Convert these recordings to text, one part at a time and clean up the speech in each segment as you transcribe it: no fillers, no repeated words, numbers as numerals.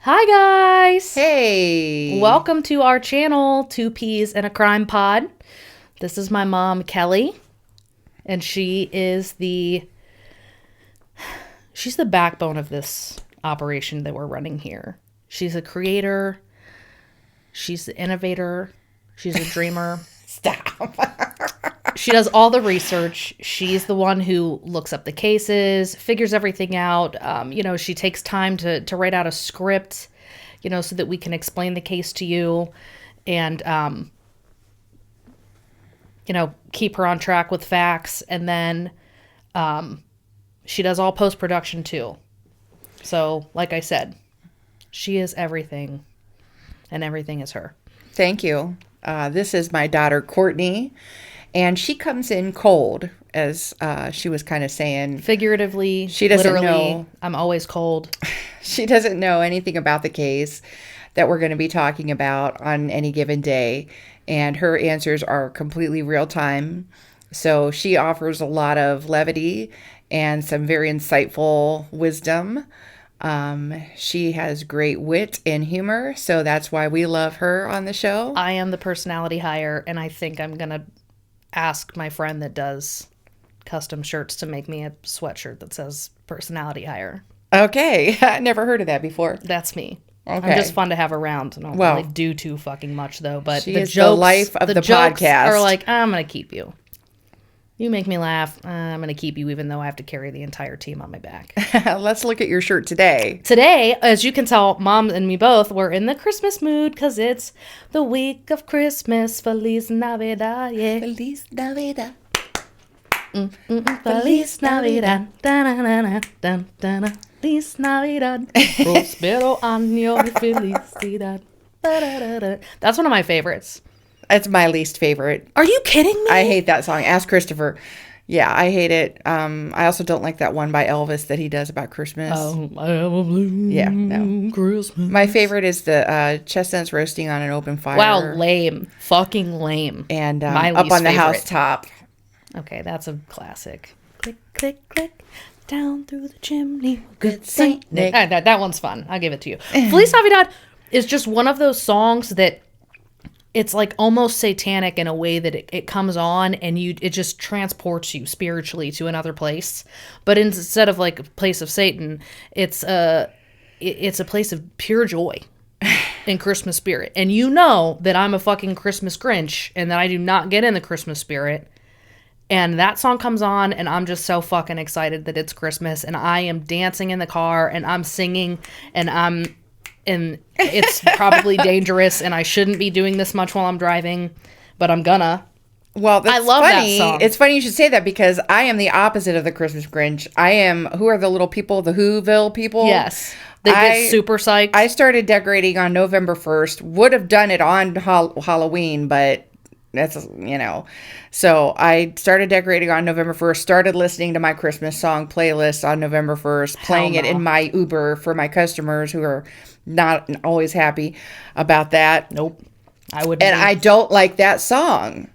Hi guys! Hey! Welcome to our channel, Two Peas and a Crime Pod. This is my mom, Kelly, and she's the backbone of this operation that we're running here. She's a creator, she's the innovator, she's a dreamer. Stop. She does all the research. She's the one who looks up the cases, figures everything out. She takes time to write out a script, so that we can explain the case to you and, keep her on track with facts. And then she does all post-production too. So, like I said, she is everything, and everything is her. Thank you. This is my daughter, Courtney. And she comes in cold, as she was kind of saying. Figuratively, she doesn't literally, know. I'm always cold. She doesn't know anything about the case that we're going to be talking about on any given day. And her answers are completely real time. So she offers a lot of levity and some very insightful wisdom. She has great wit and humor. So that's why we love her on the show. I am the personality hire, and I think I'm going to ask my friend that does custom shirts to make me a sweatshirt that says personality hire. Okay. I never heard of that before. That's me. Okay. I'm just fun to have around. I don't really do too fucking much, though. But she the is jokes, the life of the jokes podcast. Are like, I'm going to keep you. You make me laugh. I'm going to keep you, even though I have to carry the entire team on my back. Let's look at your shirt today. Today, as you can tell, Mom and me both, we're in the Christmas mood because it's the week of Christmas. Feliz Navidad, yeah. Feliz Navidad. Feliz Navidad. Da-na-na-na-dun-dun-na. Feliz Navidad. Prospero año y felicidad. Da-da-da-da. That's one of my favorites. It's my least favorite. Are you kidding me? I hate that song. Ask Christopher. Yeah, I hate it. I also don't like that one by Elvis that he does about Christmas. Oh, I have a blue Christmas. My favorite is the chestnuts roasting on an open fire. Wow, lame. Fucking lame. And my up on the favorite. housetop. Okay, that's a classic. Click, click, click. Down through the chimney. Good Saint Nick. That one's fun. I'll give it to you. Feliz Navidad is just one of those songs that it's like almost satanic in a way that it comes on and it just transports you spiritually to another place. But instead of like a place of Satan, it's a place of pure joy and Christmas spirit. And you know that I'm a fucking Christmas Grinch and that I do not get in the Christmas spirit. And that song comes on and I'm just so fucking excited that it's Christmas and I am dancing in the car and I'm singing and it's probably dangerous and I shouldn't be doing this much while I'm driving, but I'm gonna. Well, that's I love funny. that song. It's funny you should say that because I am the opposite of the Christmas Grinch. Who are the little people, the Whoville people? Yes. They get super psyched. I started decorating on November 1st. Would have done it on Halloween, but that's, So I started decorating on November 1st, started listening to my Christmas song playlist on November 1st, playing it in my Uber for my customers who are not always happy about that. Nope. I wouldn't. And I don't like that song.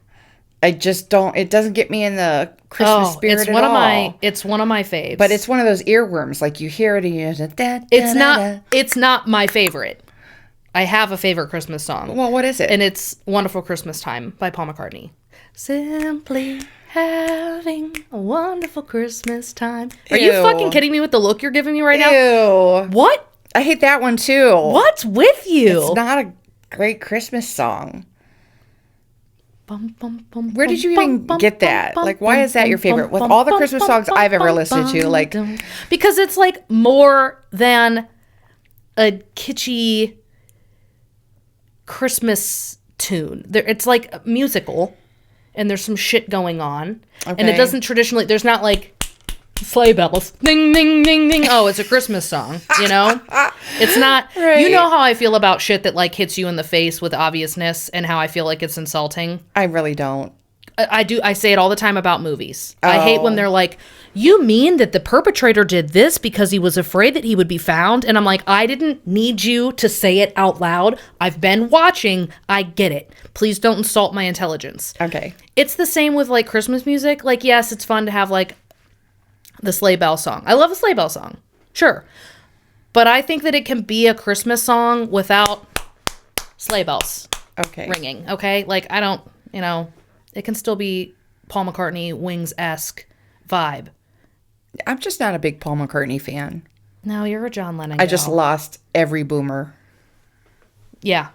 I just don't. It doesn't get me in the Christmas spirit at all. It's one of my faves. But it's one of those earworms. Like you hear it and you just, It's not my favorite. I have a favorite Christmas song. Well, what is it? And it's Wonderful Christmas Time by Paul McCartney. Simply having a wonderful Christmas time. Are you fucking kidding me with the look you're giving me right now? Ew. What? I hate that one too. What's with you? It's not a great Christmas song. Where did you even get that? Like, why is that your favorite? With all the Christmas songs I've ever listened to, like... Because it's like more than a kitschy Christmas tune. It's like a musical, and there's some shit going on. Okay. And it doesn't traditionally... There's not like... sleigh bells, ding, ding, ding, ding. Oh, it's a Christmas song, It's not, right. You know how I feel about shit that, like, hits you in the face with obviousness and how I feel like it's insulting? I really don't. I do. I say it all the time about movies. Oh. I hate when they're like, you mean that the perpetrator did this because he was afraid that he would be found? And I'm like, I didn't need you to say it out loud. I've been watching. I get it. Please don't insult my intelligence. Okay. It's the same with, like, Christmas music. Like, yes, it's fun to have, like, the sleigh bell song. I love a sleigh bell song. Sure. But I think that it can be a Christmas song without sleigh bells Okay. ringing, okay? Like, I don't, it can still be Paul McCartney, Wings-esque vibe. I'm just not a big Paul McCartney fan. No, you're a John Lennon I just gal. lost every boomer. Yeah.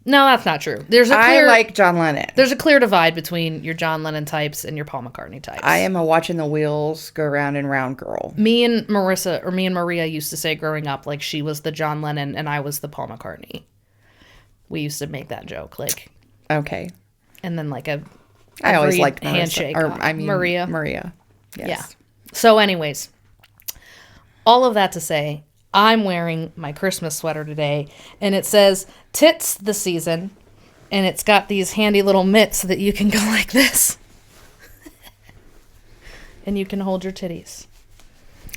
No, that's not true. I like John Lennon. There's a clear divide between your John Lennon types and your Paul McCartney types. I am a watching the wheels go round and round girl. Me and Maria used to say growing up, like, she was the John Lennon and I was the Paul McCartney. We used to make that joke, like, Okay. and then like a I always agreed liked Marissa, handshake. Maria. Yes. Yeah. So, anyways, all of that to say, I'm wearing my Christmas sweater today, and it says "Tits the Season," and it's got these handy little mitts that you can go like this, and you can hold your titties.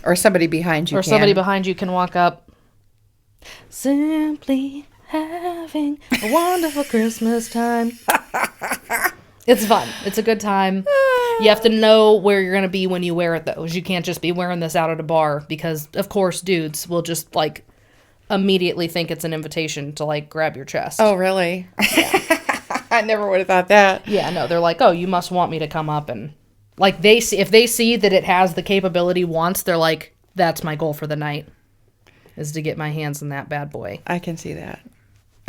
Or somebody behind you. Or somebody behind you can walk up. Simply having a wonderful Christmas time. It's fun. It's a good time. You have to know where you're going to be when you wear it, though. You can't just be wearing this out at a bar because, of course, dudes will just, like, immediately think it's an invitation to, like, grab your chest. Oh, really? Yeah. I never would have thought that. Yeah, no, they're like, oh, you must want me to come up and, like, if they see that it has the capability once, they're like, that's my goal for the night, is to get my hands in that bad boy. I can see that.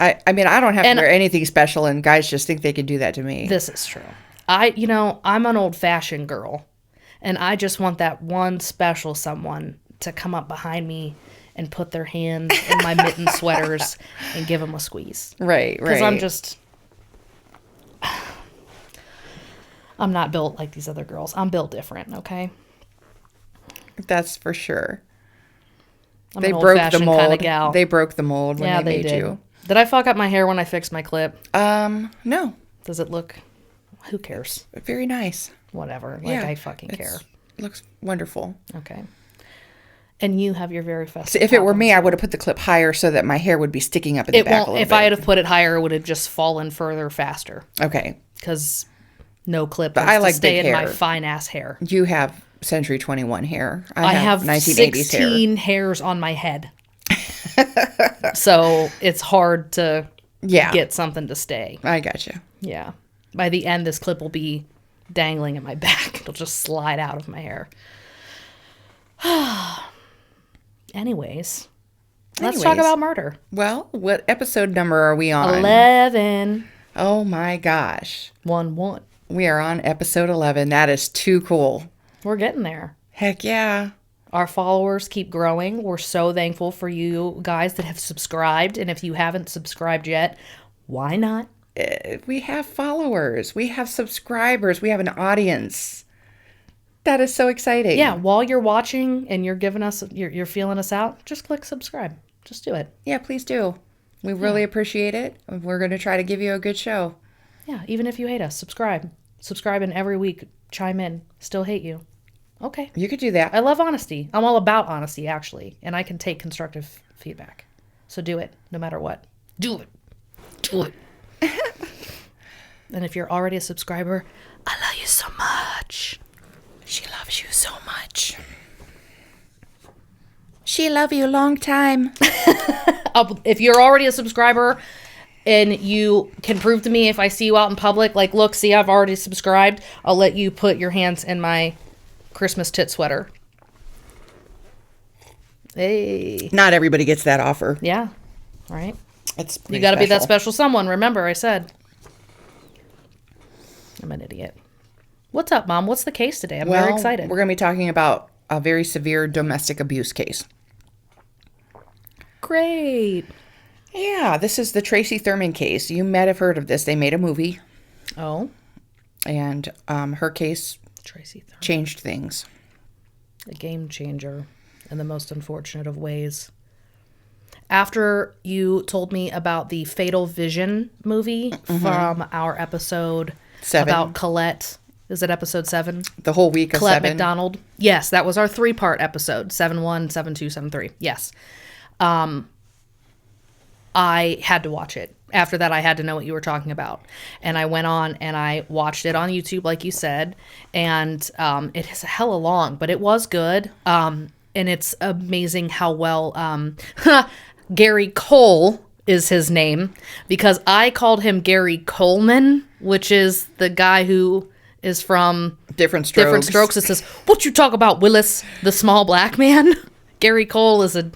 I mean, I don't have to wear anything special, and guys just think they can do that to me. This is true. I'm an old-fashioned girl, and I just want that one special someone to come up behind me and put their hands in my mitten sweaters and give them a squeeze. Right. Because I'm not built like these other girls. I'm built different, okay? That's for sure. They broke the mold. Kind of gal. They broke the mold when they made did. you. Did I fuck up my hair when I fixed my clip? No. Does it look... Who cares? Very nice. Whatever. Like, I fucking care. Looks wonderful. Okay. And you have your very festive. So if it were me, I would have put the clip higher so that my hair would be sticking up in the back a little bit. If I had have put it higher, it would have just fallen further faster. Okay. Because no clip but has I like to stay big in hair. My fine-ass hair. You have Century 21 hair. I have 1980s 16 hairs on my head. So it's hard to get something to stay. I gotcha. Yeah. By the end, this clip will be dangling at my back. It'll just slide out of my hair. Anyways, let's talk about murder. Well, what episode number are we on? 11. Oh my gosh. 1-1. We are on episode 11. That is too cool. We're getting there. Heck yeah. Our followers keep growing. We're so thankful for you guys that have subscribed. And if you haven't subscribed yet, why not? We have followers. We have subscribers. We have an audience. That is so exciting. Yeah, while you're watching and you're giving us, you're feeling us out, just click subscribe. Just do it. Yeah, please do. We really appreciate it. We're going to try to give you a good show. Yeah, even if you hate us, subscribe. Subscribe and every week chime in. Still hate you. Okay. You could do that. I love honesty. I'm all about honesty, actually. And I can take constructive feedback. So do it, no matter what. Do it. Do it. And if you're already a subscriber, I love you so much. She loves you so much. She love you a long time. If you're already a subscriber and you can prove to me if I see you out in public, like, look, see, I've already subscribed, I'll let you put your hands in my Christmas tit sweater. Hey. Not everybody gets that offer. Yeah. Right. You got to be that special someone. Remember, I said. I'm an idiot. What's up, Mom? What's the case today? I'm very excited. We're going to be talking about a very severe domestic abuse case. Great. Yeah, this is the Tracy Thurman case. You might have heard of this. They made a movie. Oh. And her case Tracy Thurman changed things. A game changer in the most unfortunate of ways. After you told me about the Fatal Vision movie from our episode 7. About Colette, is it episode 7? The whole week of Colette 7. McDonald. Yes, that was our 3-part episode, 7-1, 7-2, 7-3. Yes. I had to watch it. After that, I had to know what you were talking about. And I went on and I watched it on YouTube, like you said. And it is hella long, but it was good. and it's amazing how well Gary Cole is his name, because I called him Gary Coleman, which is the guy who is from Different Strokes. It says, "What you talk about, Willis, the small black man?" Gary Cole is a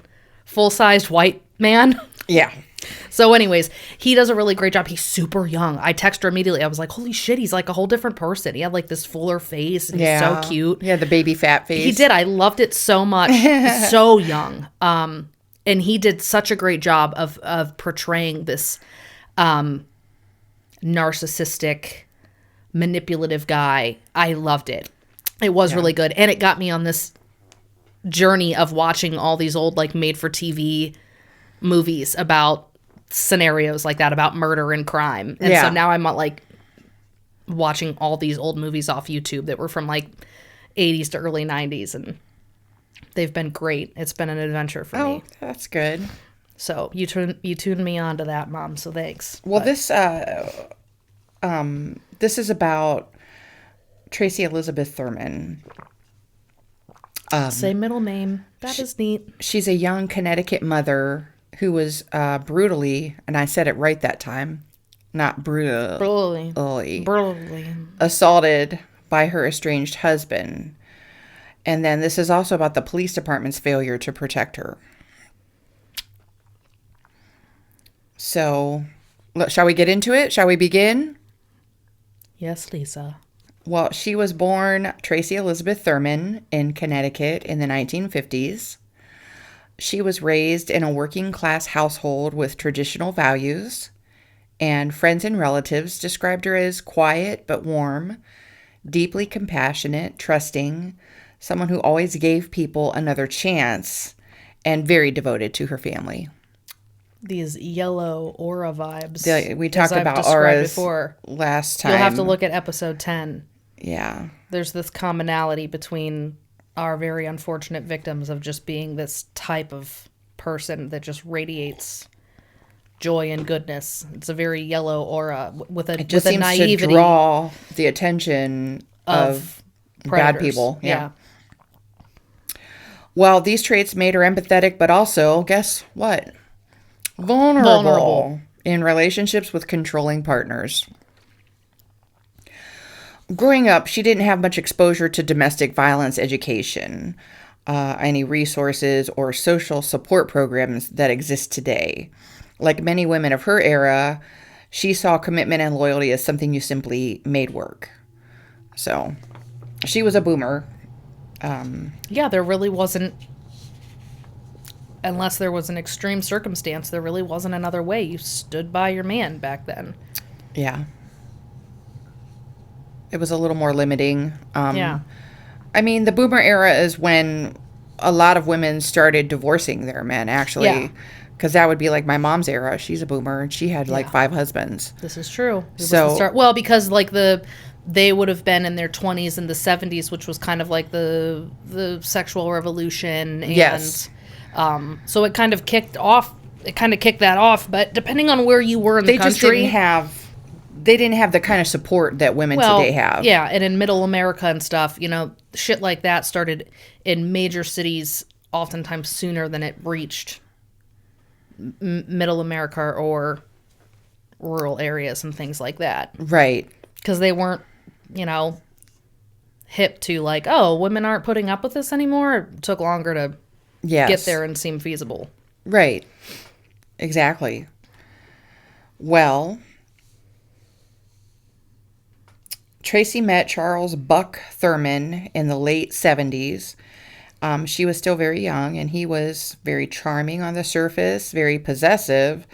full-sized white man. Yeah. So anyways, he does a really great job. He's super young. I texted her immediately. I was like, holy shit, he's like a whole different person. He had like this fuller face and he's so cute. Yeah, the baby fat face. He did. I loved it so much. So young. And he did such a great job of portraying this narcissistic, manipulative guy. I loved it. It was really good. And it got me on this journey of watching all these old like made for TV movies about scenarios like that, about murder and crime. And so now I'm like watching all these old movies off YouTube that were from like 80s to early 90s, and they've been great. It's been an adventure for me. That's good. So you tuned me on to that, Mom, so thanks. Well, this is about Tracy Elizabeth Thurman. Same middle name. That is neat. She's a young Connecticut mother who was brutally, and I said it right that time, not brutally, assaulted by her estranged husband. And then this is also about the police department's failure to protect her. So, shall we get into it? Shall we begin? Yes, Lisa. Well, she was born Tracy Elizabeth Thurman in Connecticut in the 1950s. She was raised in a working class household with traditional values, and friends and relatives described her as quiet but warm, deeply compassionate, trusting, someone who always gave people another chance, and very devoted to her family. These yellow aura vibes. We talked about auras before last time. You'll have to look at episode 10. Yeah. There's this commonality between our very unfortunate victims of just being this type of person that just radiates joy and goodness. It's a very yellow aura with a, it just with a seems naivety to draw the attention of bad people. Yeah. Well, these traits made her empathetic, but also, guess what? Vulnerable in relationships with controlling partners. Growing up, she didn't have much exposure to domestic violence education, any resources or social support programs that exist today. Like many women of her era, she saw commitment and loyalty as something you simply made work. So, she was a boomer. Yeah, there really wasn't, unless there was an extreme circumstance, there really wasn't another way. You stood by your man back then. Yeah. It was a little more limiting. Yeah. I mean, the boomer era is when a lot of women started divorcing their men, actually. Yeah. Because that would be like my mom's era. She's a boomer, and she had like 5 husbands. This is true. So, well, because like they would have been in their 20s in the 70s, which was kind of like the sexual revolution. And, yes. So it kind of kicked that off. But depending on where you were in the country, they didn't have the kind of support that women today have. Yeah, and in middle America and stuff, shit like that started in major cities oftentimes sooner than it reached middle America or rural areas and things like that. Right. Because they weren't, hip to like, oh, women aren't putting up with this anymore. It took longer to get there and seem feasible. Right. Exactly. Well, Tracy met Charles Buck Thurman in the late 70s. She was still very young, and he was very charming on the surface, very possessive,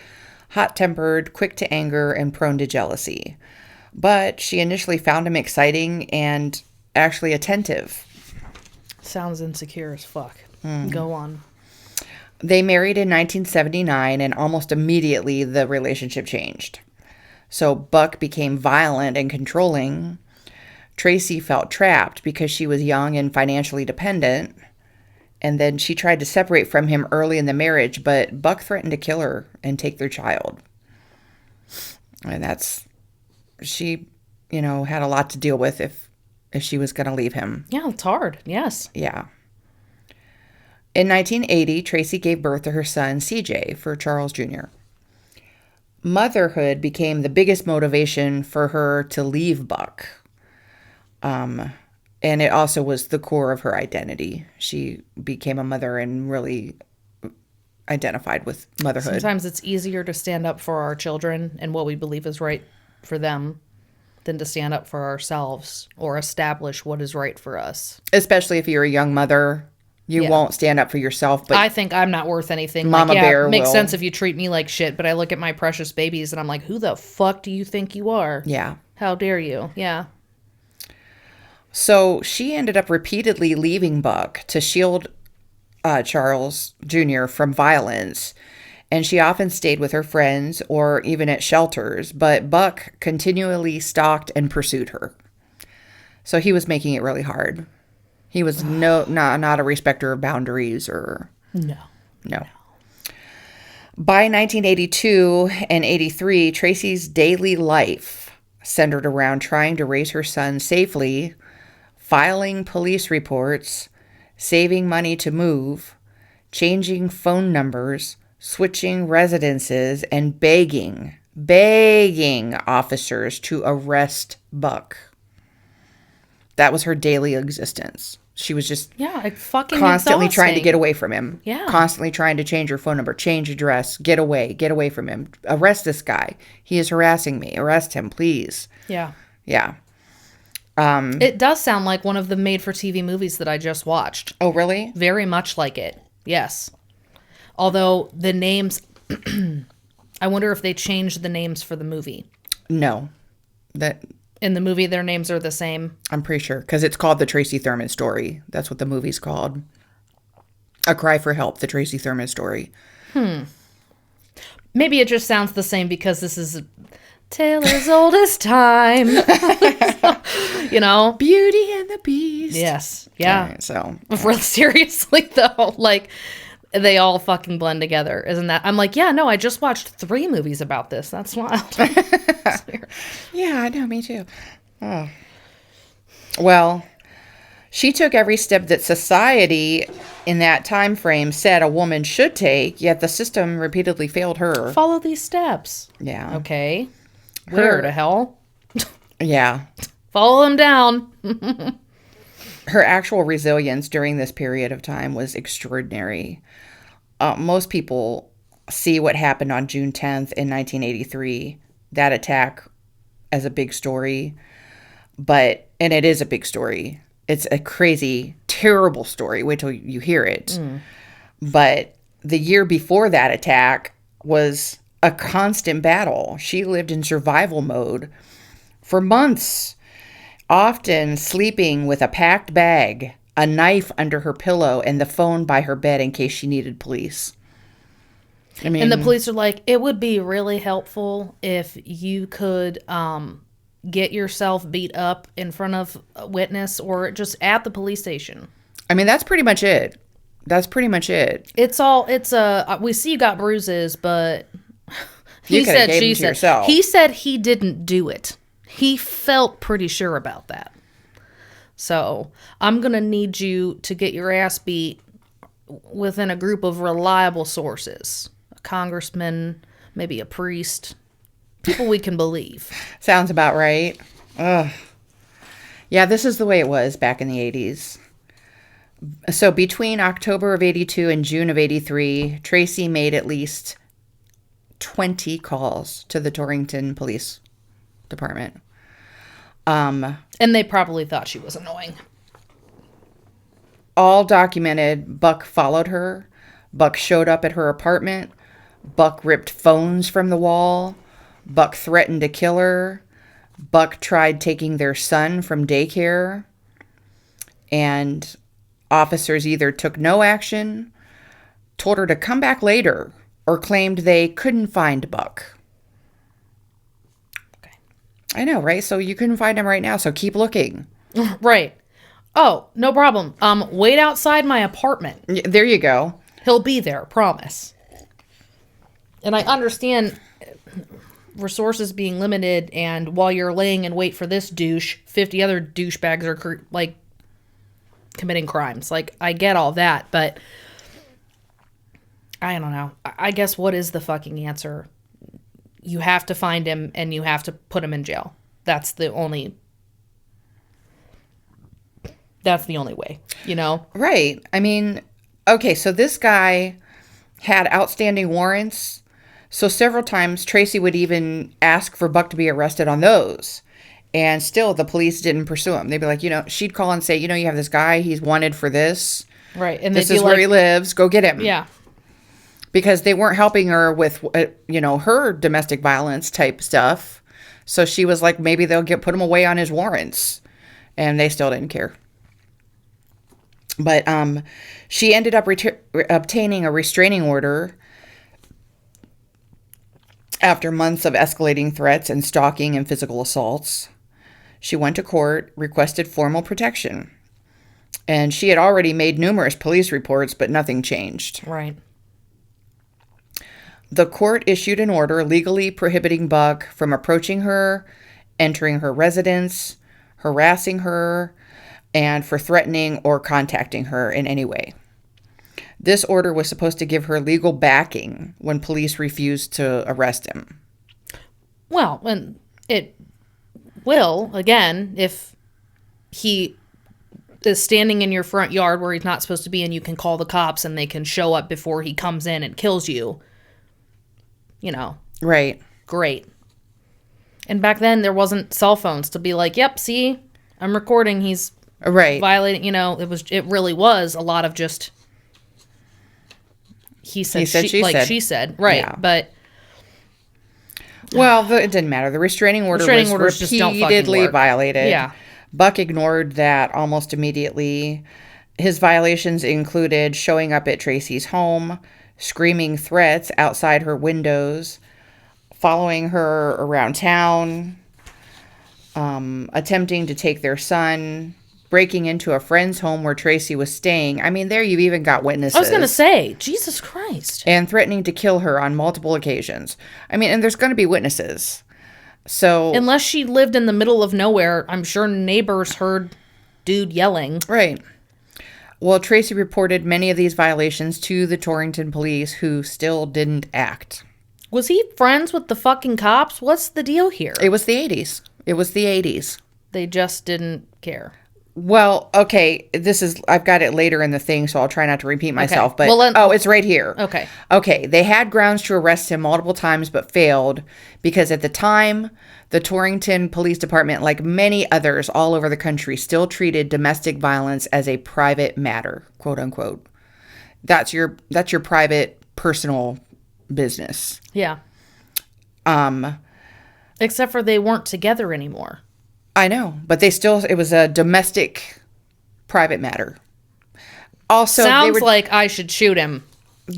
hot-tempered, quick to anger, and prone to jealousy. But she initially found him exciting and actually attentive. Sounds insecure as fuck. Go on. They married in 1979, and almost immediately the relationship changed. So Buck became violent and controlling. Tracy felt trapped because she was young and financially dependent. And then she tried to separate from him early in the marriage, but Buck threatened to kill her and take their child. And she had a lot to deal with if she was going to leave him. Yeah, it's hard. Yes. Yeah. In 1980, Tracy gave birth to her son, CJ, for Charles Jr. Motherhood became the biggest motivation for her to leave Buck. And it also was the core of her identity. She became a mother and really identified with motherhood. Sometimes it's easier to stand up for our children and what we believe is right for them than to stand up for ourselves or establish what is right for us. Especially if you're a young mother, you won't stand up for yourself. But I think I'm not worth anything. Mama Bear it makes will. sense if you treat me like shit, but I look at my precious babies and I'm like, who the fuck do you think you are? Yeah. How dare you? Yeah. So she ended up repeatedly leaving Buck to shield Charles Jr. from violence. And she often stayed with her friends or even at shelters. But Buck continually stalked and pursued her. So he was making it really hard. He was not a respecter of boundaries or... No. By 1982 and 83, Tracy's daily life centered around trying to raise her son safely, filing police reports, saving money to move, changing phone numbers, switching residences, and begging officers to arrest Buck. That was her daily existence. She was just fucking constantly trying to exhausting. get away from him. Yeah. Constantly trying to change her phone number, change address, get away from him. Arrest this guy. He is harassing me. Arrest him, please. Yeah. Yeah. It does sound like one of the made-for-TV movies that I just watched. Oh, really? Very much like it. Yes. Although the names... I wonder if they changed the names for the movie. No. In the movie, their names are the same. I'm pretty sure. Because it's called The Tracy Thurman Story. That's what the movie's called. A Cry for Help, The Tracy Thurman Story. Maybe it just sounds the same because this is a tale as old as time. You know? Beauty and the Beast. Yes. Yeah. Right, so. Real seriously, though. Like, they all fucking blend together. Isn't that? I'm like, yeah, no, I just watched 3 movies about this. That's wild. That's weird. Yeah, I know. Me too. Oh. Well, she took every step that society in that time frame said a woman should take, yet the system repeatedly failed her. Follow these steps. Yeah. Okay. Where the hell? Yeah. Follow them down. Her actual resilience during this period of time was extraordinary. Most people see what happened on June 10th in 1983, that attack, as a big story. And it is a big story. It's a crazy, terrible story. Wait till you hear it. But the year before that attack was a constant battle. She lived in survival mode for months, often sleeping with a packed bag, a knife under her pillow, and the phone by her bed in case she needed police. I mean, And the police are like, it would be really helpful if you could get yourself beat up in front of a witness or just at the police station. I mean, that's pretty much it. That's pretty much it. We see you got bruises, but You could have gave them to yourself. He said he didn't do it. He felt pretty sure about that. So I'm going to need you to get your ass beat within a group of reliable sources. A congressman, maybe a priest. People we can believe. Sounds about right. Ugh. Yeah, this is the way it was back in the 80s. So between October of 82 and June of 83, Tracy made at least 20 calls to the Torrington Police Department. And they probably thought she was annoying. All documented. Buck followed her. Buck showed up at her apartment. Buck ripped phones from the wall. Buck threatened to kill her. Buck tried taking their son from daycare. And officers either took no action, told her to come back later, or claimed they couldn't find Buck. Okay. I know, right? So you couldn't find him right now, so keep looking. Right. Oh, no problem. Wait outside my apartment. There you go. He'll be there, promise. And I understand resources being limited, and while you're laying in wait for this douche, 50 other douchebags are committing crimes. Like, I get all that, but I don't know. I guess what is the fucking answer? You have to find him and you have to put him in jail. That's the only way, you know? Right. I mean, okay, so this guy had outstanding warrants. So several times Tracy would even ask for Buck to be arrested on those. And still the police didn't pursue him. They'd be like, she'd call and say, you have this guy, he's wanted for this. Right. And this is where he lives. Go get him. Yeah. Because they weren't helping her with, her domestic violence type stuff. So she was like, maybe they'll put him away on his warrants. And they still didn't care. But she ended up obtaining a restraining order after months of escalating threats and stalking and physical assaults. She went to court, requested formal protection. And she had already made numerous police reports, but nothing changed. Right. The court issued an order legally prohibiting Buck from approaching her, entering her residence, harassing her, and for threatening or contacting her in any way. This order was supposed to give her legal backing when police refused to arrest him. Well, and it will, again, if he is standing in your front yard where he's not supposed to be and you can call the cops and they can show up before he comes in and kills you. Right. Great. And back then there wasn't cell phones to be like, yep, see, I'm recording. He's right violating, it really was a lot of just he said, she said. Right. Yeah. But well, it didn't matter. The restraining order was repeatedly violated. Yeah. Buck ignored that almost immediately. His violations included showing up at Tracy's home, screaming threats outside her windows, following her around town, attempting to take their son, breaking into a friend's home where Tracy was staying. I mean, there you've even got witnesses. I was going to say, Jesus Christ. And threatening to kill her on multiple occasions. I mean, and there's going to be witnesses. So unless she lived in the middle of nowhere, I'm sure neighbors heard dude yelling. Right. Well, Tracy reported many of these violations to the Torrington police, who still didn't act. Was he friends with the fucking cops? What's the deal here? It was the 80s. They just didn't care. Well, okay, I've got it later in the thing, so I'll try not to repeat myself, okay. But it's right here. Okay, they had grounds to arrest him multiple times, but failed, because at the time, the Torrington Police Department, like many others all over the country, still treated domestic violence as a private matter, quote unquote. That's your private, personal business. Yeah. Except for they weren't together anymore. I know, but it was a domestic private matter. Also, sounds like I should shoot him,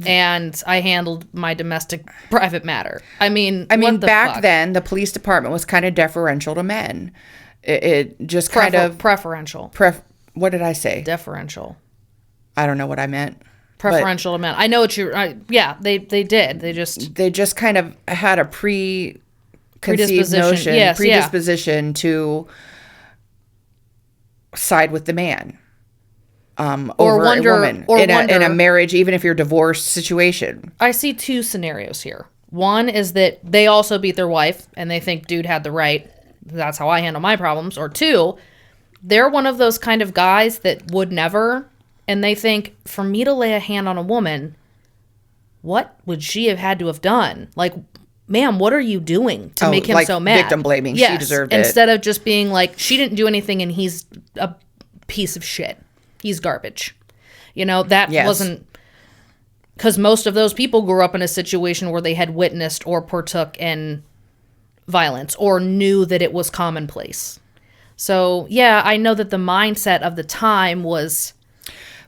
and I handled my domestic private matter. I mean, back then, the police department was kind of deferential to men. It just kind of preferential. What did I say? Deferential. I don't know what I meant. Preferential to men. I know what you. Yeah, they did. They just kind of had a predisposition to side with the man, over a woman in a marriage, even if you're divorced situation. I see two scenarios here. One is that they also beat their wife and they think dude had the right. That's how I handle my problems. Or two, they're one of those kind of guys that would never, and they think, for me to lay a hand on a woman, what would she have had to have done? Like, ma'am, what are you doing to make him so mad? Victim blaming. Yes. She deserved it. Instead of just being like, she didn't do anything and he's a piece of shit. He's garbage. Wasn't... Because most of those people grew up in a situation where they had witnessed or partook in violence or knew that it was commonplace. So, yeah, I know that the mindset of the time was...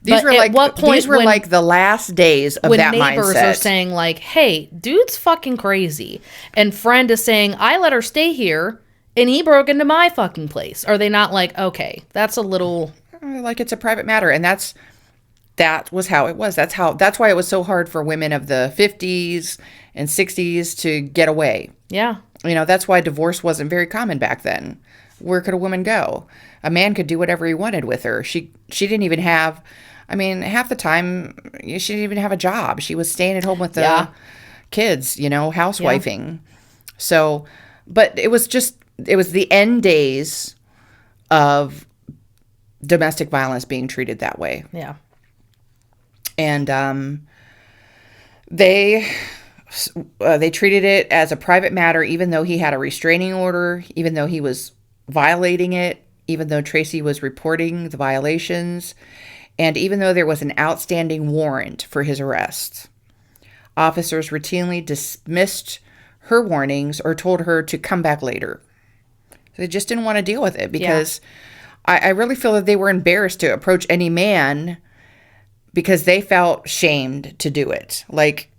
These were like the last days of that mindset. When neighbors are saying like, hey, dude's fucking crazy. And friend is saying, I let her stay here and he broke into my fucking place. Are they not like, okay, that's a little... Like it's a private matter. And that was how it was. That's why it was so hard for women of the 50s and 60s to get away. Yeah. That's why divorce wasn't very common back then. where could a woman go? A man could do whatever he wanted with her. She didn't even have, I mean, half the time she didn't even have a job. She was staying at home with the kids, housewifing. So, but it was the end days of domestic violence being treated that way. Yeah. And they treated it as a private matter, even though he had a restraining order, even though he was violating it, even though Tracy was reporting the violations, and even though there was an outstanding warrant for his arrest. Officers routinely dismissed her warnings or told her to come back later. They just didn't want to deal with it because I really feel that they were embarrassed to approach any man because they felt shamed to do it. Like,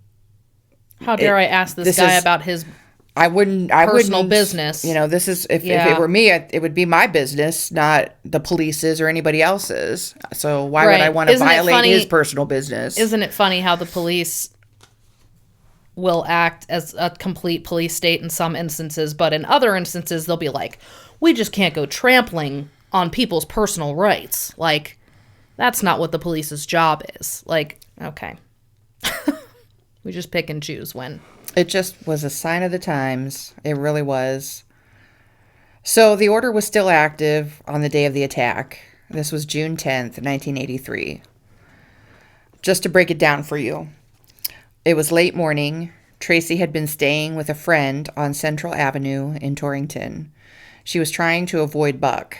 how dare I ask this guy about his personal business? This is, if it were me, it would be my business, not the police's or anybody else's. So why would I want to violate his personal business? Isn't it funny how the police will act as a complete police state in some instances, but in other instances they'll be like, we just can't go trampling on people's personal rights. Like, that's not what the police's job is. Like, okay. We just pick and choose when. It just was a sign of the times. It really was. So the order was still active on the day of the attack. This was June 10th, 1983. Just to break it down for you. It was late morning. Tracy had been staying with a friend on Central Avenue in Torrington. She was trying to avoid Buck.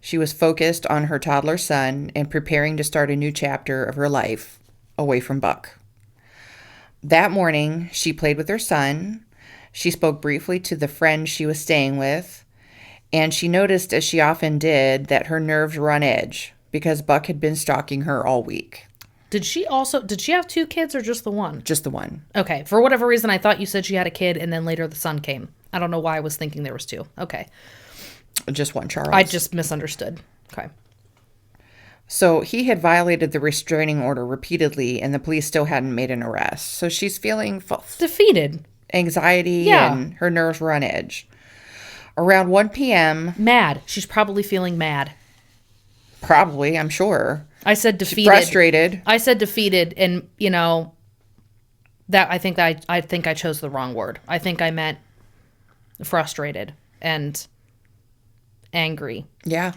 She was focused on her toddler son and preparing to start a new chapter of her life away from Buck. That morning, she played with her son. She spoke briefly to the friend she was staying with, and she noticed, as she often did, that her nerves were on edge because Buck had been stalking her all week. Did she have 2 kids or just the one? Just the one. Okay. For whatever reason, I thought you said she had a kid and then later the son came. I don't know why I was thinking there was 2. Okay. Just one, Charles. I just misunderstood. Okay. So he had violated the restraining order repeatedly and the police still hadn't made an arrest. So she's feeling defeated. Anxiety and her nerves were on edge. Around 1 p.m. Mad. She's probably feeling mad. Probably, I'm sure. I said defeated. She's frustrated. I said defeated, and that I think I chose the wrong word. I think I meant frustrated and angry. Yeah.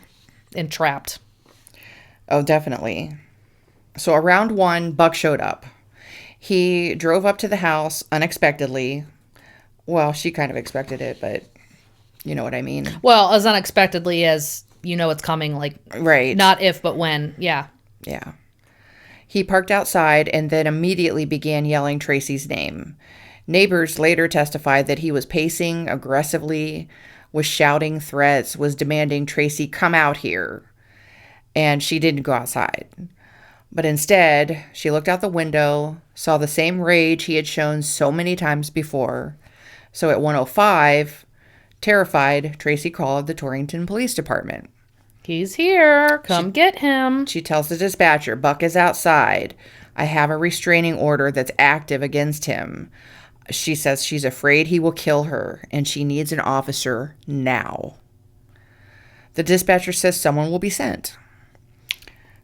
And trapped. Oh, definitely. So around 1, Buck showed up. He drove up to the house unexpectedly. Well, she kind of expected it, but you know what I mean. Well, as unexpectedly as it's coming, like, right. Not if, but when. Yeah. Yeah. He parked outside and then immediately began yelling Tracy's name. Neighbors later testified that he was pacing aggressively, was shouting threats, was demanding Tracy come out here. And she didn't go outside. But instead, she looked out the window, saw the same rage he had shown so many times before. So at 1:05, terrified, Tracy called the Torrington Police Department. He's here. Come get him. She tells the dispatcher, Buck is outside. I have a restraining order that's active against him. She says she's afraid he will kill her, and she needs an officer now. The dispatcher says someone will be sent.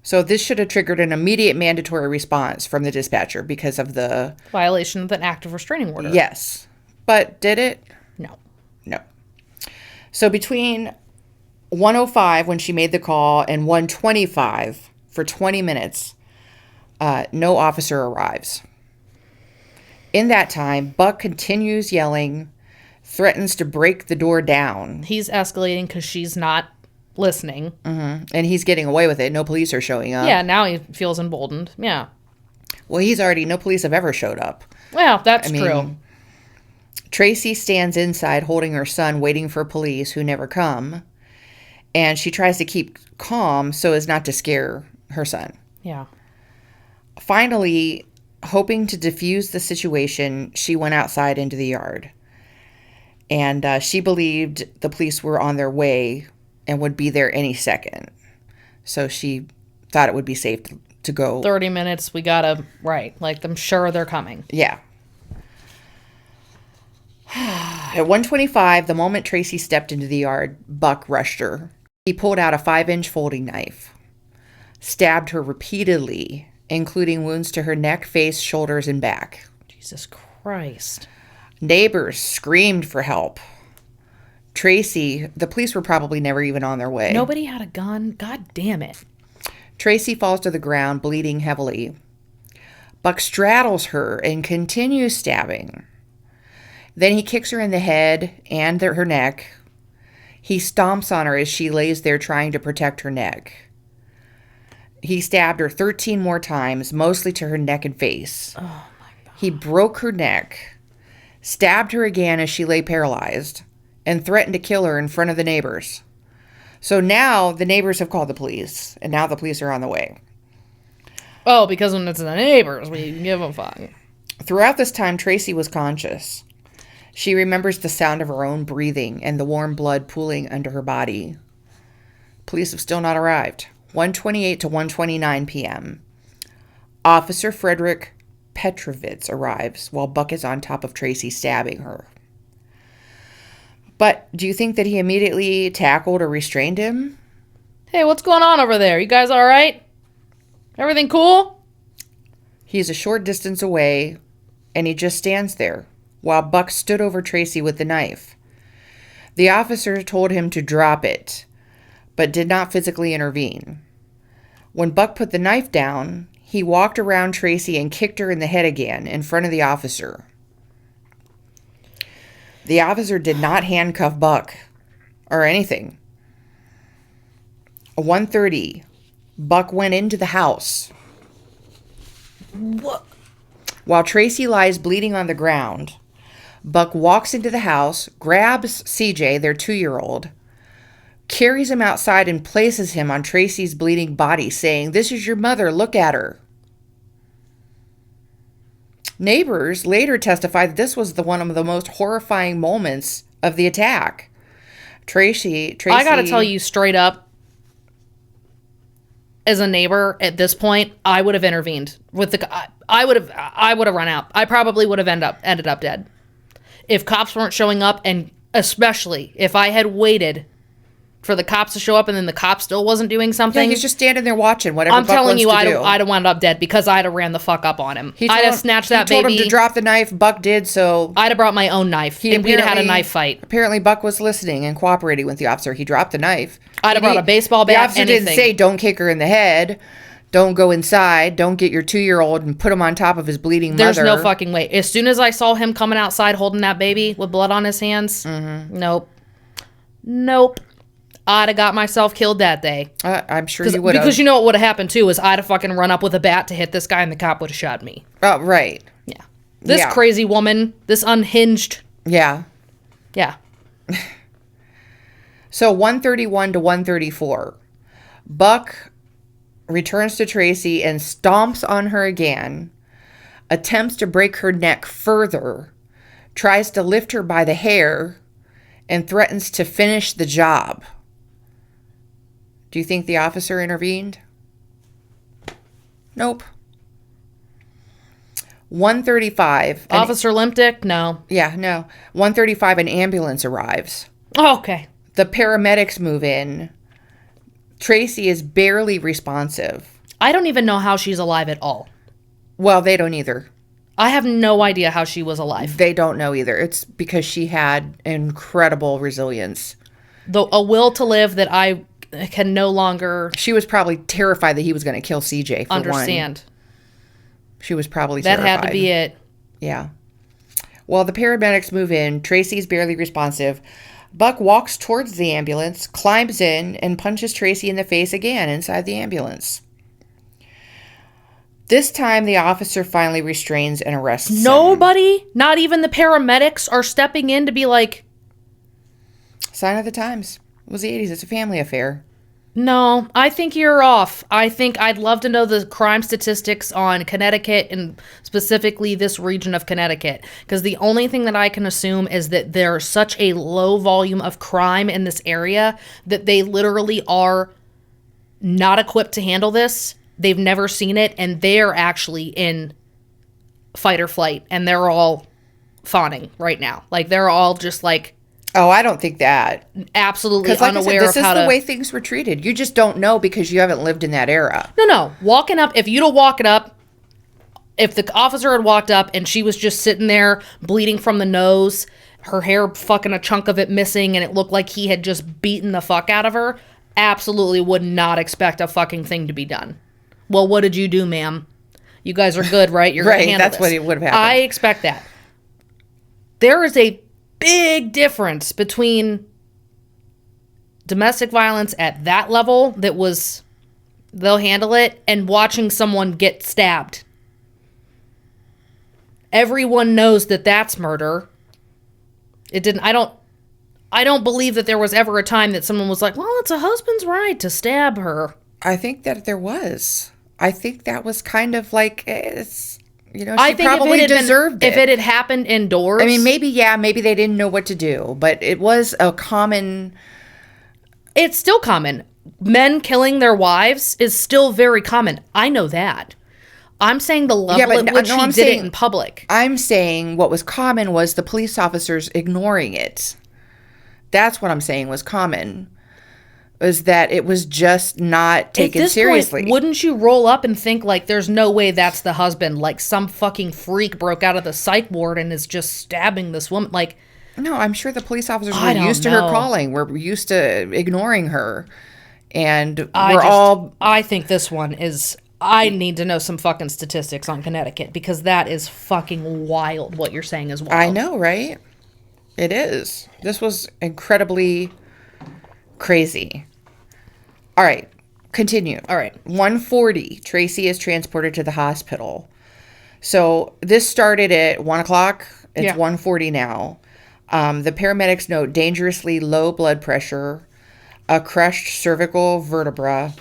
So this should have triggered an immediate mandatory response from the dispatcher because of the violation of an active restraining order. Yes. But did it? No. No. So between 1:05 when she made the call and 1:25 for 20 minutes, no officer arrives. In that time, Buck continues yelling, threatens to break the door down. He's escalating because she's not listening. Mm-hmm. And he's getting away with it. No police are showing up. Yeah, now he feels emboldened. Yeah. Well, no police have ever showed up. Well, that's true. Tracy stands inside holding her son, waiting for police who never come. And she tries to keep calm so as not to scare her son. Yeah. Finally, hoping to diffuse the situation, she went outside into the yard. And she believed the police were on their way and would be there any second. So she thought it would be safe to go. 30 minutes, we gotta, right. Like, I'm sure they're coming. Yeah. At 1:25, the moment Tracy stepped into the yard, Buck rushed her. He pulled out a 5-inch folding knife, stabbed her repeatedly, including wounds to her neck, face, shoulders, and back. Jesus Christ. Neighbors screamed for help. Tracy, the police were probably never even on their way. Nobody had a gun? God damn it. Tracy falls to the ground, bleeding heavily. Buck straddles her and continues stabbing. Then he kicks her in the head and her neck. He stomps on her as she lays there trying to protect her neck. He stabbed her 13 more times, mostly to her neck and face. Oh, my God. He broke her neck, stabbed her again as she lay paralyzed, and threatened to kill her in front of the neighbors. So now the neighbors have called the police, and now the police are on the way. Oh, because when it's the neighbors, we give a fuck. Throughout this time, Tracy was conscious. She remembers the sound of her own breathing and the warm blood pooling under her body. Police have still not arrived. 1:28 to 1:29 p.m. Officer Frederick Petrovitz arrives while Buck is on top of Tracy, stabbing her. But do you think that he immediately tackled or restrained him? Hey, what's going on over there? You guys all right? Everything cool? He's a short distance away, and he just stands there, while Buck stood over Tracy with the knife. The officer told him to drop it, but did not physically intervene. When Buck put the knife down, he walked around Tracy and kicked her in the head again in front of the officer. The officer did not handcuff Buck or anything. At 1:30, Buck went into the house. What? While Tracy lies bleeding on the ground, Buck walks into the house, grabs CJ, their 2-year-old, carries him outside and places him on Tracy's bleeding body, saying, "This is your mother, look at her." Neighbors later testified that this was one of the most horrifying moments of the attack. Tracy, I gotta tell you straight up, as a neighbor at this point, I would have intervened with I would have run out. I probably would have ended up dead if cops weren't showing up, and especially if I had waited for the cops to show up and then the cop still wasn't doing something. Yeah, he's just standing there watching whatever. I'm Buck telling wants you, to I'd have wound up dead because I'd have ran the fuck up on him. I'd have snatched that baby. He told him to drop the knife. Buck did, so I'd have brought my own knife, and we'd have had a knife fight. Apparently, Buck was listening and cooperating with the officer. He dropped the knife. I'd have brought a baseball bat. The officer anything. didn't say, "Don't kick her in the head. Don't go inside. Don't get your 2-year-old and put him on top of his bleeding mother." There's no fucking way. As soon as I saw him coming outside holding that baby with blood on his hands, nope. I'd have got myself killed that day. I'm sure you would have. Because you know what would have happened too is I'd have fucking run up with a bat to hit this guy and the cop would have shot me. Oh, right. Yeah. This crazy woman, this unhinged. Yeah. Yeah. So 1:31 to 1:34, Buck returns to Tracy and stomps on her again, attempts to break her neck further, tries to lift her by the hair, and threatens to finish the job. Do you think the officer intervened? Nope. 1:35. Officer Limpdick? No. Yeah, no. 1:35, an ambulance arrives. Oh, okay. The paramedics move in. Tracy is barely responsive. I don't even know how she's alive at all. Well, they don't either. I have no idea how she was alive. They don't know either. It's because she had incredible resilience. A will to live that I can no longer... She was probably terrified that he was going to kill CJ, for understand. one. She was probably terrified. That had to be it. Yeah. Well, the paramedics move in. Tracy's barely responsive. Buck walks towards the ambulance, climbs in, and punches Tracy in the face again inside the ambulance. This time, the officer finally restrains and arrests him. Nobody, not even the paramedics, are stepping in to be like... Sign of the times. It was the 80s. It's a family affair. No, I think you're off. I think I'd love to know the crime statistics on Connecticut and specifically this region of Connecticut. Because the only thing that I can assume is that there's such a low volume of crime in this area that they literally are not equipped to handle this. They've never seen it, and they're actually in fight or flight, and they're all fawning right now. Like, they're all just like Oh, I don't think that. absolutely Because, like unaware I said, this of how is the to. way things were treated. You just don't know because you haven't lived in that era. No. Walking up, if you'd have walked up, if the officer had walked up and she was just sitting there bleeding from the nose, her hair fucking a chunk of it missing, and it looked like he had just beaten the fuck out of her, absolutely would not expect a fucking thing to be done. Well, what did you do, ma'am? You guys are good, right? You're Right, gonna handle that's this. what it would have happened. I expect that. There is a big difference between domestic violence at that level that was they'll handle it and watching someone get stabbed. Everyone knows that that's murder. It didn't I don't believe that there was ever a time that someone was like, "Well, it's a husband's right to stab her." I think that there was. I think that was kind of like, it's, she I think probably deserved it. If it had happened indoors, I mean, maybe they didn't know what to do, but it was a common. it's still common. Men killing their wives is still very common. I know that. I'm saying the level at which he did it in public. I'm saying what was common was the police officers ignoring it. That's what I'm saying was common. Was that it was just not taken seriously. Point, wouldn't you roll up and think, like, there's no way that's the husband? Like, some fucking freak broke out of the psych ward and is just stabbing this woman. Like, no, I'm sure the police officers were used to her calling. We're used to ignoring her. And I think this one is... I need to know some fucking statistics on Connecticut, because that is fucking wild. What you're saying is wild. I know, right? It is. This was incredibly crazy. All right, continue. All right. 1:40, Tracy is transported to the hospital. So this started at 1 o'clock. It's 1:40 now. The paramedics note dangerously low blood pressure, a crushed cervical vertebra,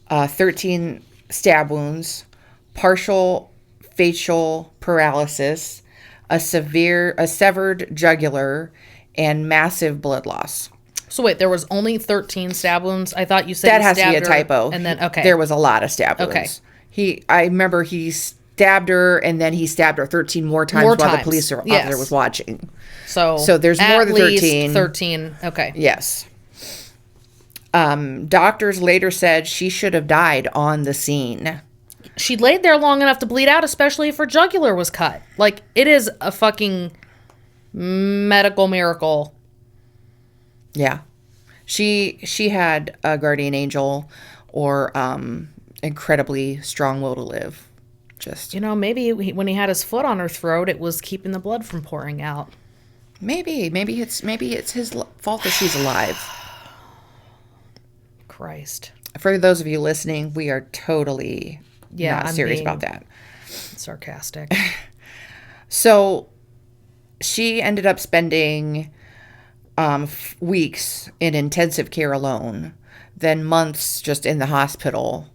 13 stab wounds, partial facial paralysis, a severed jugular, and massive blood loss. So wait, there was only 13 stab wounds? I thought you said that has to be a typo. And then, okay. There was a lot of stab wounds. I remember he stabbed her, and then he stabbed her 13 more times while the police officer was watching. So there's more than 13. 13, okay. Yes. Doctors later said she should have died on the scene. She laid there long enough to bleed out, especially if her jugular was cut. Like, it is a fucking medical miracle. Yeah. She had a guardian angel or incredibly strong will to live. Just maybe when he had his foot on her throat, it was keeping the blood from pouring out. Maybe it's his fault that she's alive. Christ. For those of you listening, we are totally not serious about that. Sarcastic. So she ended up spending weeks in intensive care alone, then months just in the hospital,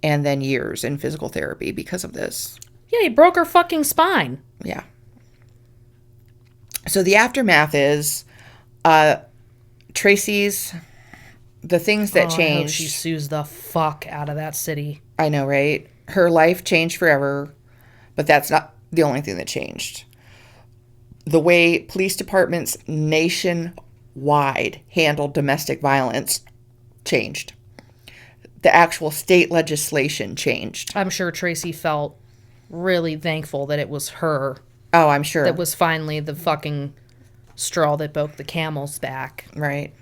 and then years in physical therapy because of this. Yeah, he broke her fucking spine. Yeah. So the aftermath is Tracy's... The things that changed. I hope she sues the fuck out of that city. I know, right? Her life changed forever, but that's not the only thing that changed. The way police departments nationwide handled domestic violence changed. The actual state legislation changed. I'm sure Tracy felt really thankful that it was her. Oh, I'm sure. That was finally the fucking straw that broke the camel's back. Right.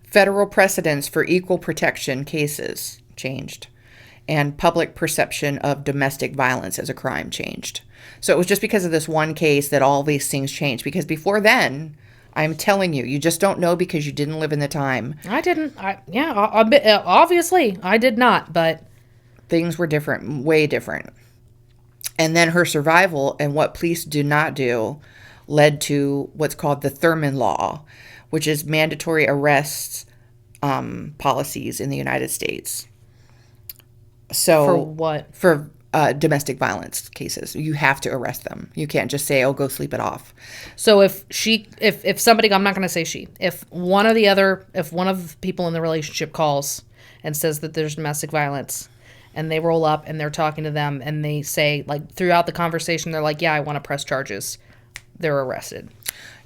Federal precedents for equal protection cases changed, and public perception of domestic violence as a crime changed. So it was just because of this one case that all these things changed, because before then, I'm telling you, you just don't know because you didn't live in the time. I didn't. Obviously, I did not, but... Things were different, way different. And then her survival and what police do not do led to what's called the Thurman Law, which is mandatory arrests policies in the United States. So for what? For domestic violence cases. You have to arrest them. You can't just say, oh, go sleep it off. So if somebody, I'm not going to say she, if one of the people in the relationship calls and says that there's domestic violence, and they roll up and they're talking to them and they say, like, throughout the conversation, they're like, yeah, I want to press charges. They're arrested.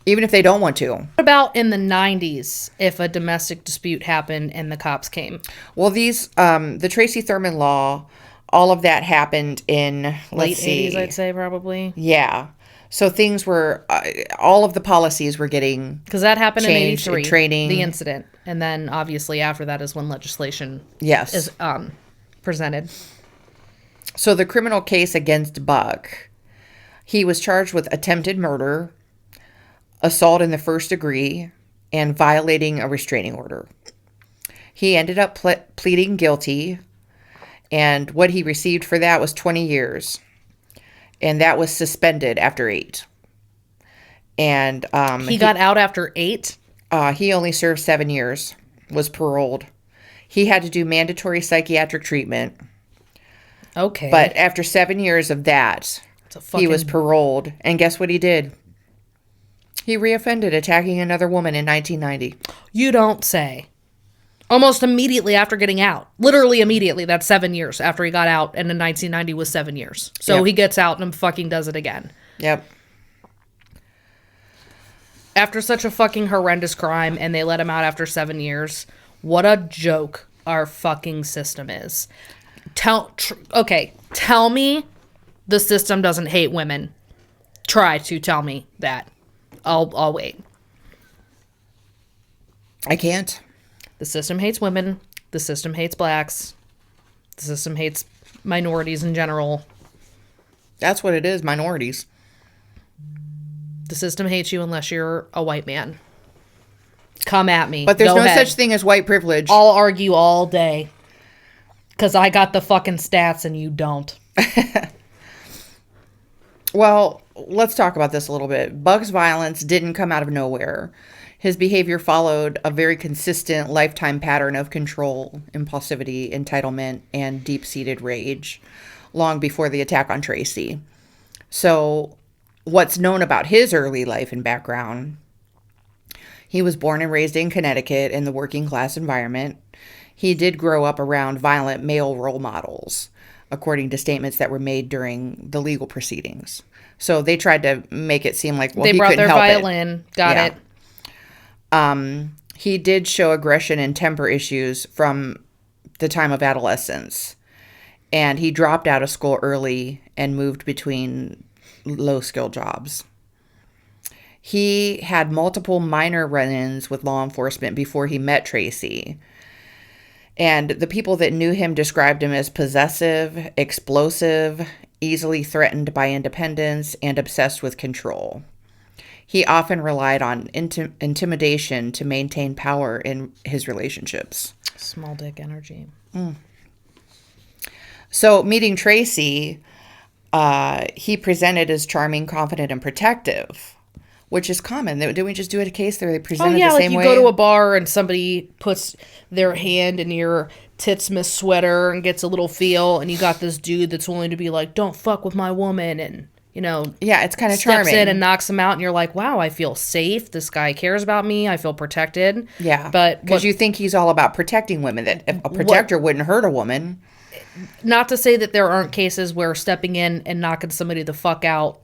Even if they don't want to. What about in the 90s if a domestic dispute happened and the cops came? Well, the Tracy Thurman law, all of that happened in, Late 80s, I'd say, probably. Yeah. So things were, all of the policies were getting because that happened in changed, 83, training. the incident. And then, obviously, after that is when legislation Yes. is presented. So the criminal case against Buck, he was charged with attempted murder, assault in the first degree, and violating a restraining order. He ended up pleading guilty, and what he received for that was 20 years. And that was suspended after 8. And he got out after 8? He only served 7 years, was paroled. He had to do mandatory psychiatric treatment. Okay. But after 7 years of that, he was paroled. And guess what he did? He reoffended, attacking another woman in 1990. You don't say. Almost immediately after getting out. Literally immediately. That's 7 years after he got out. And in 1990 was 7 years. So Yep. he gets out and fucking does it again. Yep. After such a fucking horrendous crime and they let him out after 7 years. What a joke our fucking system is. Tell me the system doesn't hate women. Try to tell me that. I'll wait. I can't. The system hates women. The system hates blacks. The system hates minorities in general. That's what it is, minorities. The system hates you unless you're a white man. Come at me. But there's Go no ahead. such thing as white privilege. I'll argue all day. Because I got the fucking stats and you don't. Well, let's talk about this a little bit. Buck's violence didn't come out of nowhere. His behavior followed a very consistent lifetime pattern of control, impulsivity, entitlement, and deep-seated rage long before the attack on Tracy. So what's known about his early life and background: he was born and raised in Connecticut in the working class environment. He did grow up around violent male role models, according to statements that were made during the legal proceedings. So they tried to make it seem like, well, they he brought couldn't their help violin. it. Got Yeah. it. He did show aggression and temper issues from the time of adolescence. And he dropped out of school early and moved between low-skill jobs. He had multiple minor run-ins with law enforcement before he met Tracy. And the people that knew him described him as possessive, explosive, easily threatened by independence, and obsessed with control. He often relied on intimidation to maintain power in his relationships. Small dick energy. So meeting Tracy, he presented as charming, confident, and protective, which is common. Didn't we just do a case there? They presented the same way? You go to a bar and somebody puts their hand in your Titsmas sweater and gets a little feel, and you got this dude that's willing to be like, don't fuck with my woman, and, you know, yeah, it's kind of steps charming. in and knocks him out, and you're like, wow, I feel safe. This guy cares about me. I feel protected. Yeah, but because you think he's all about protecting women, that a protector wouldn't hurt a woman. Not to say that there aren't cases where stepping in and knocking somebody the fuck out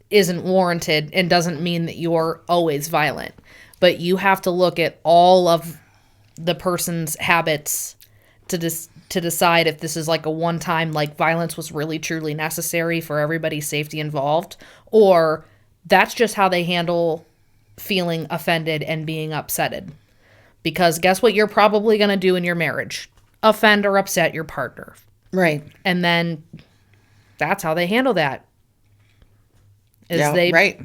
isn't warranted and doesn't mean that you're always violent. But you have to look at all of the person's habits to decide if this is like a one-time, like, violence was really truly necessary for everybody's safety involved, or that's just how they handle feeling offended and being upsetted. Because guess what you're probably going to do in your marriage? Offend or upset your partner. Right. And then that's how they handle that. Right.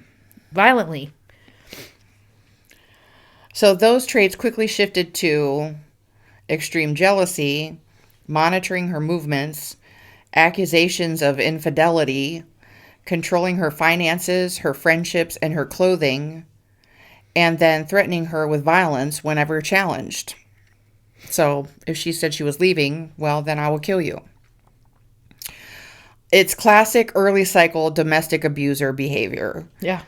Violently. So those traits quickly shifted to extreme jealousy, monitoring her movements, accusations of infidelity, controlling her finances, her friendships, and her clothing, and then threatening her with violence whenever challenged. So if she said she was leaving, well, then I will kill you. It's classic early cycle domestic abuser behavior. Yeah.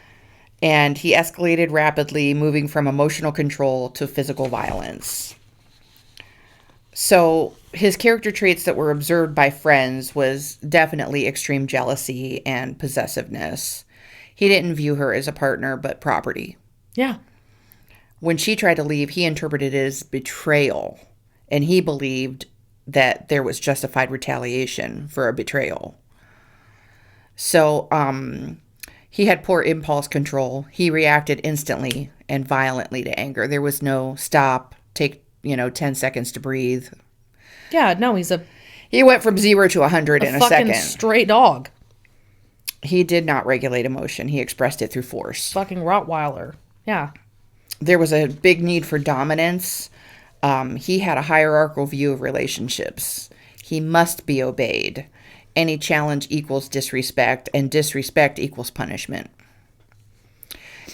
And he escalated rapidly, moving from emotional control to physical violence. So his character traits that were observed by friends was definitely extreme jealousy and possessiveness. He didn't view her as a partner, but property. Yeah. When she tried to leave, he interpreted it as betrayal, and he believed that there was justified retaliation for a betrayal. So, he had poor impulse control. He reacted instantly and violently to anger. There was no stop, take, 10 seconds to breathe. Yeah, no, he's He went from 0 to 100 in a fucking second. stray dog. He did not regulate emotion. He expressed it through force. Fucking Rottweiler. Yeah. There was a big need for dominance. He had a hierarchical view of relationships. He must be obeyed. Any challenge equals disrespect, and disrespect equals punishment.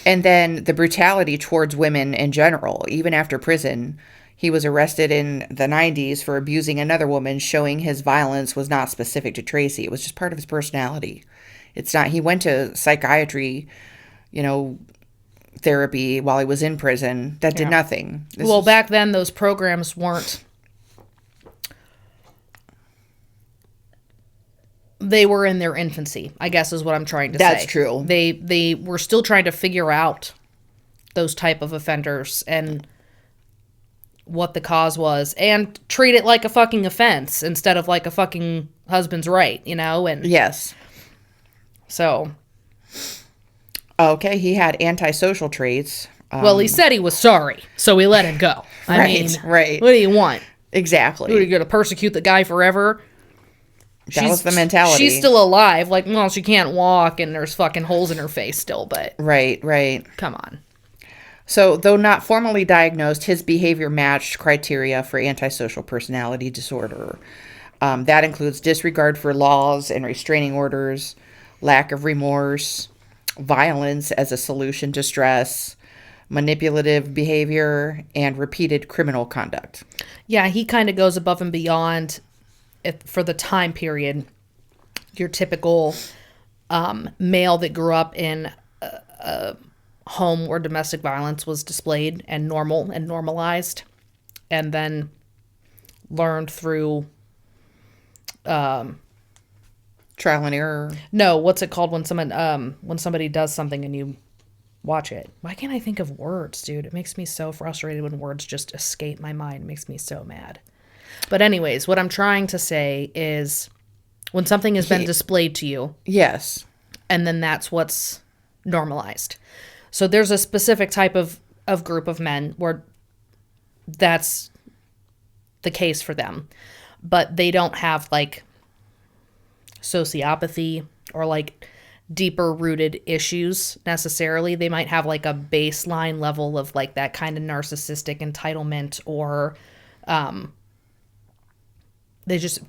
And then the brutality towards women in general, even after prison. He was arrested in the 90s for abusing another woman, showing his violence was not specific to Tracy. It was just part of his personality. It's not, he went to psychiatry, therapy while he was in prison. That did nothing. Back then, those programs weren't. They were in their infancy, I guess is what I'm trying to say. That's true. They were still trying to figure out those type of offenders and what the cause was, and treat it like a fucking offense instead of like a fucking husband's right, and yes. So okay, he had antisocial traits. Well, he said he was sorry, so we let him go. Right. What do you want? Exactly. Are you going to persecute the guy forever? That was the mentality. She's still alive. Like, well, she can't walk, and there's fucking holes in her face still, but... Right. Come on. So, though not formally diagnosed, his behavior matched criteria for antisocial personality disorder. That includes disregard for laws and restraining orders, lack of remorse, violence as a solution to stress, manipulative behavior, and repeated criminal conduct. Yeah, he kind of goes above and beyond for the time period. Your typical male that grew up in a home where domestic violence was displayed and normal and normalized, and then learned through trial and error. No, what's it called when somebody does something and you watch it? Why can't I think of words, dude? It makes me so frustrated when words just escape my mind. It makes me so mad. But anyways, what I'm trying to say is when something has been displayed to you. Yes. And then that's what's normalized. So there's a specific type of group of men where that's the case for them. But they don't have like sociopathy or like deeper rooted issues necessarily. They might have like a baseline level of like that kind of narcissistic entitlement, or they just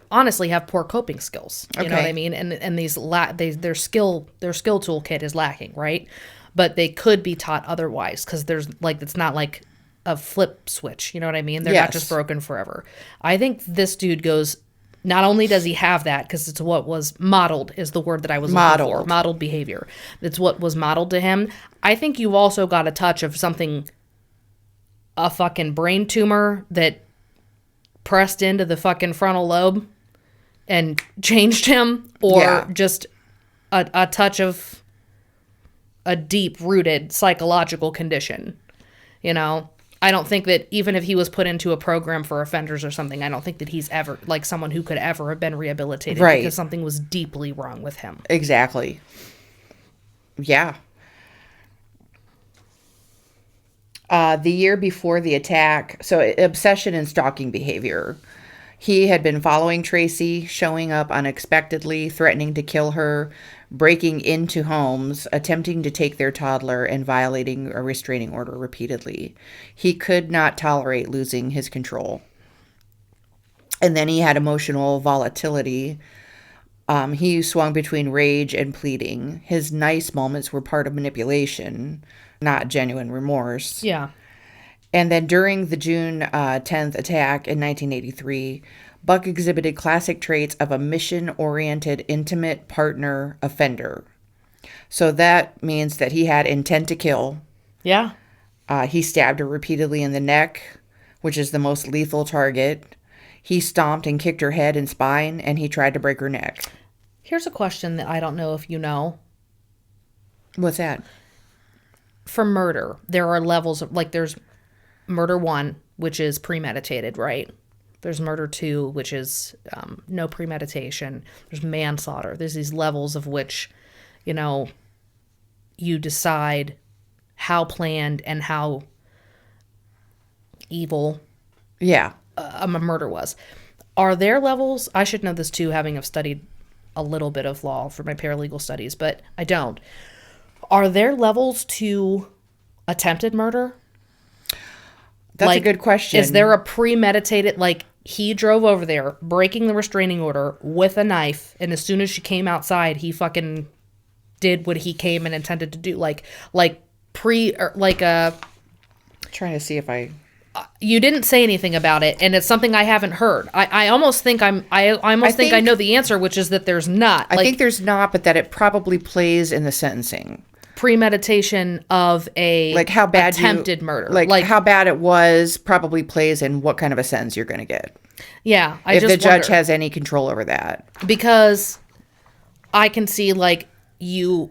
honestly have poor coping skills. You know what I mean? And their skill toolkit is lacking, right? But they could be taught otherwise, because there's like, it's not like a flip switch. You know what I mean? They're not just broken forever. I think this dude goes, not only does he have that, because it's what was modeled is the word that I was looking for. Modeled behavior. It's what was modeled to him. I think you've also got a touch of something, a fucking brain tumor that pressed into the fucking frontal lobe and changed him, or just a touch of a deep-rooted psychological condition. I don't think that even if he was put into a program for offenders or something, I don't think that he's ever, like, someone who could ever have been rehabilitated, right? Because something was deeply wrong with him. Exactly. Yeah. The year before the attack, so obsession and stalking behavior. He had been following Tracy, showing up unexpectedly, threatening to kill her, breaking into homes, attempting to take their toddler, and violating a restraining order repeatedly. He could not tolerate losing his control. And then he had emotional volatility. He swung between rage and pleading. His nice moments were part of manipulation, not genuine remorse. Yeah. And then during the June 10th attack in 1983, Buck exhibited classic traits of a mission-oriented, intimate partner offender. So that means that he had intent to kill. Yeah. He stabbed her repeatedly in the neck, which is the most lethal target. he stomped and kicked her head and spine, and he tried to break her neck. Here's a question that I don't know if you know. What's that? For murder, there are levels of, like, there's murder 1, which is premeditated, right? There's murder 2, which is no premeditation. There's manslaughter. There's these levels of which, you know, you decide how planned and how evil a murder was. Are there levels? I should know this too, having have studied a little bit of law for my paralegal studies, but I don't. Are there levels to attempted murder? That's a good question. Is there a premeditated, like, he drove over there, breaking the restraining order with a knife, and as soon as she came outside, he fucking did what he came and intended to do, Trying to see if I... You didn't say anything about it, and it's something I haven't heard. I almost think I think I know the answer, which is that there's not. I think there's not, but that it probably plays in the sentencing. Premeditation of a how bad attempted murder. Like how bad it was probably plays in what kind of a sentence you're going to get. Yeah, if the judge has any control over that. Because I can see, like, you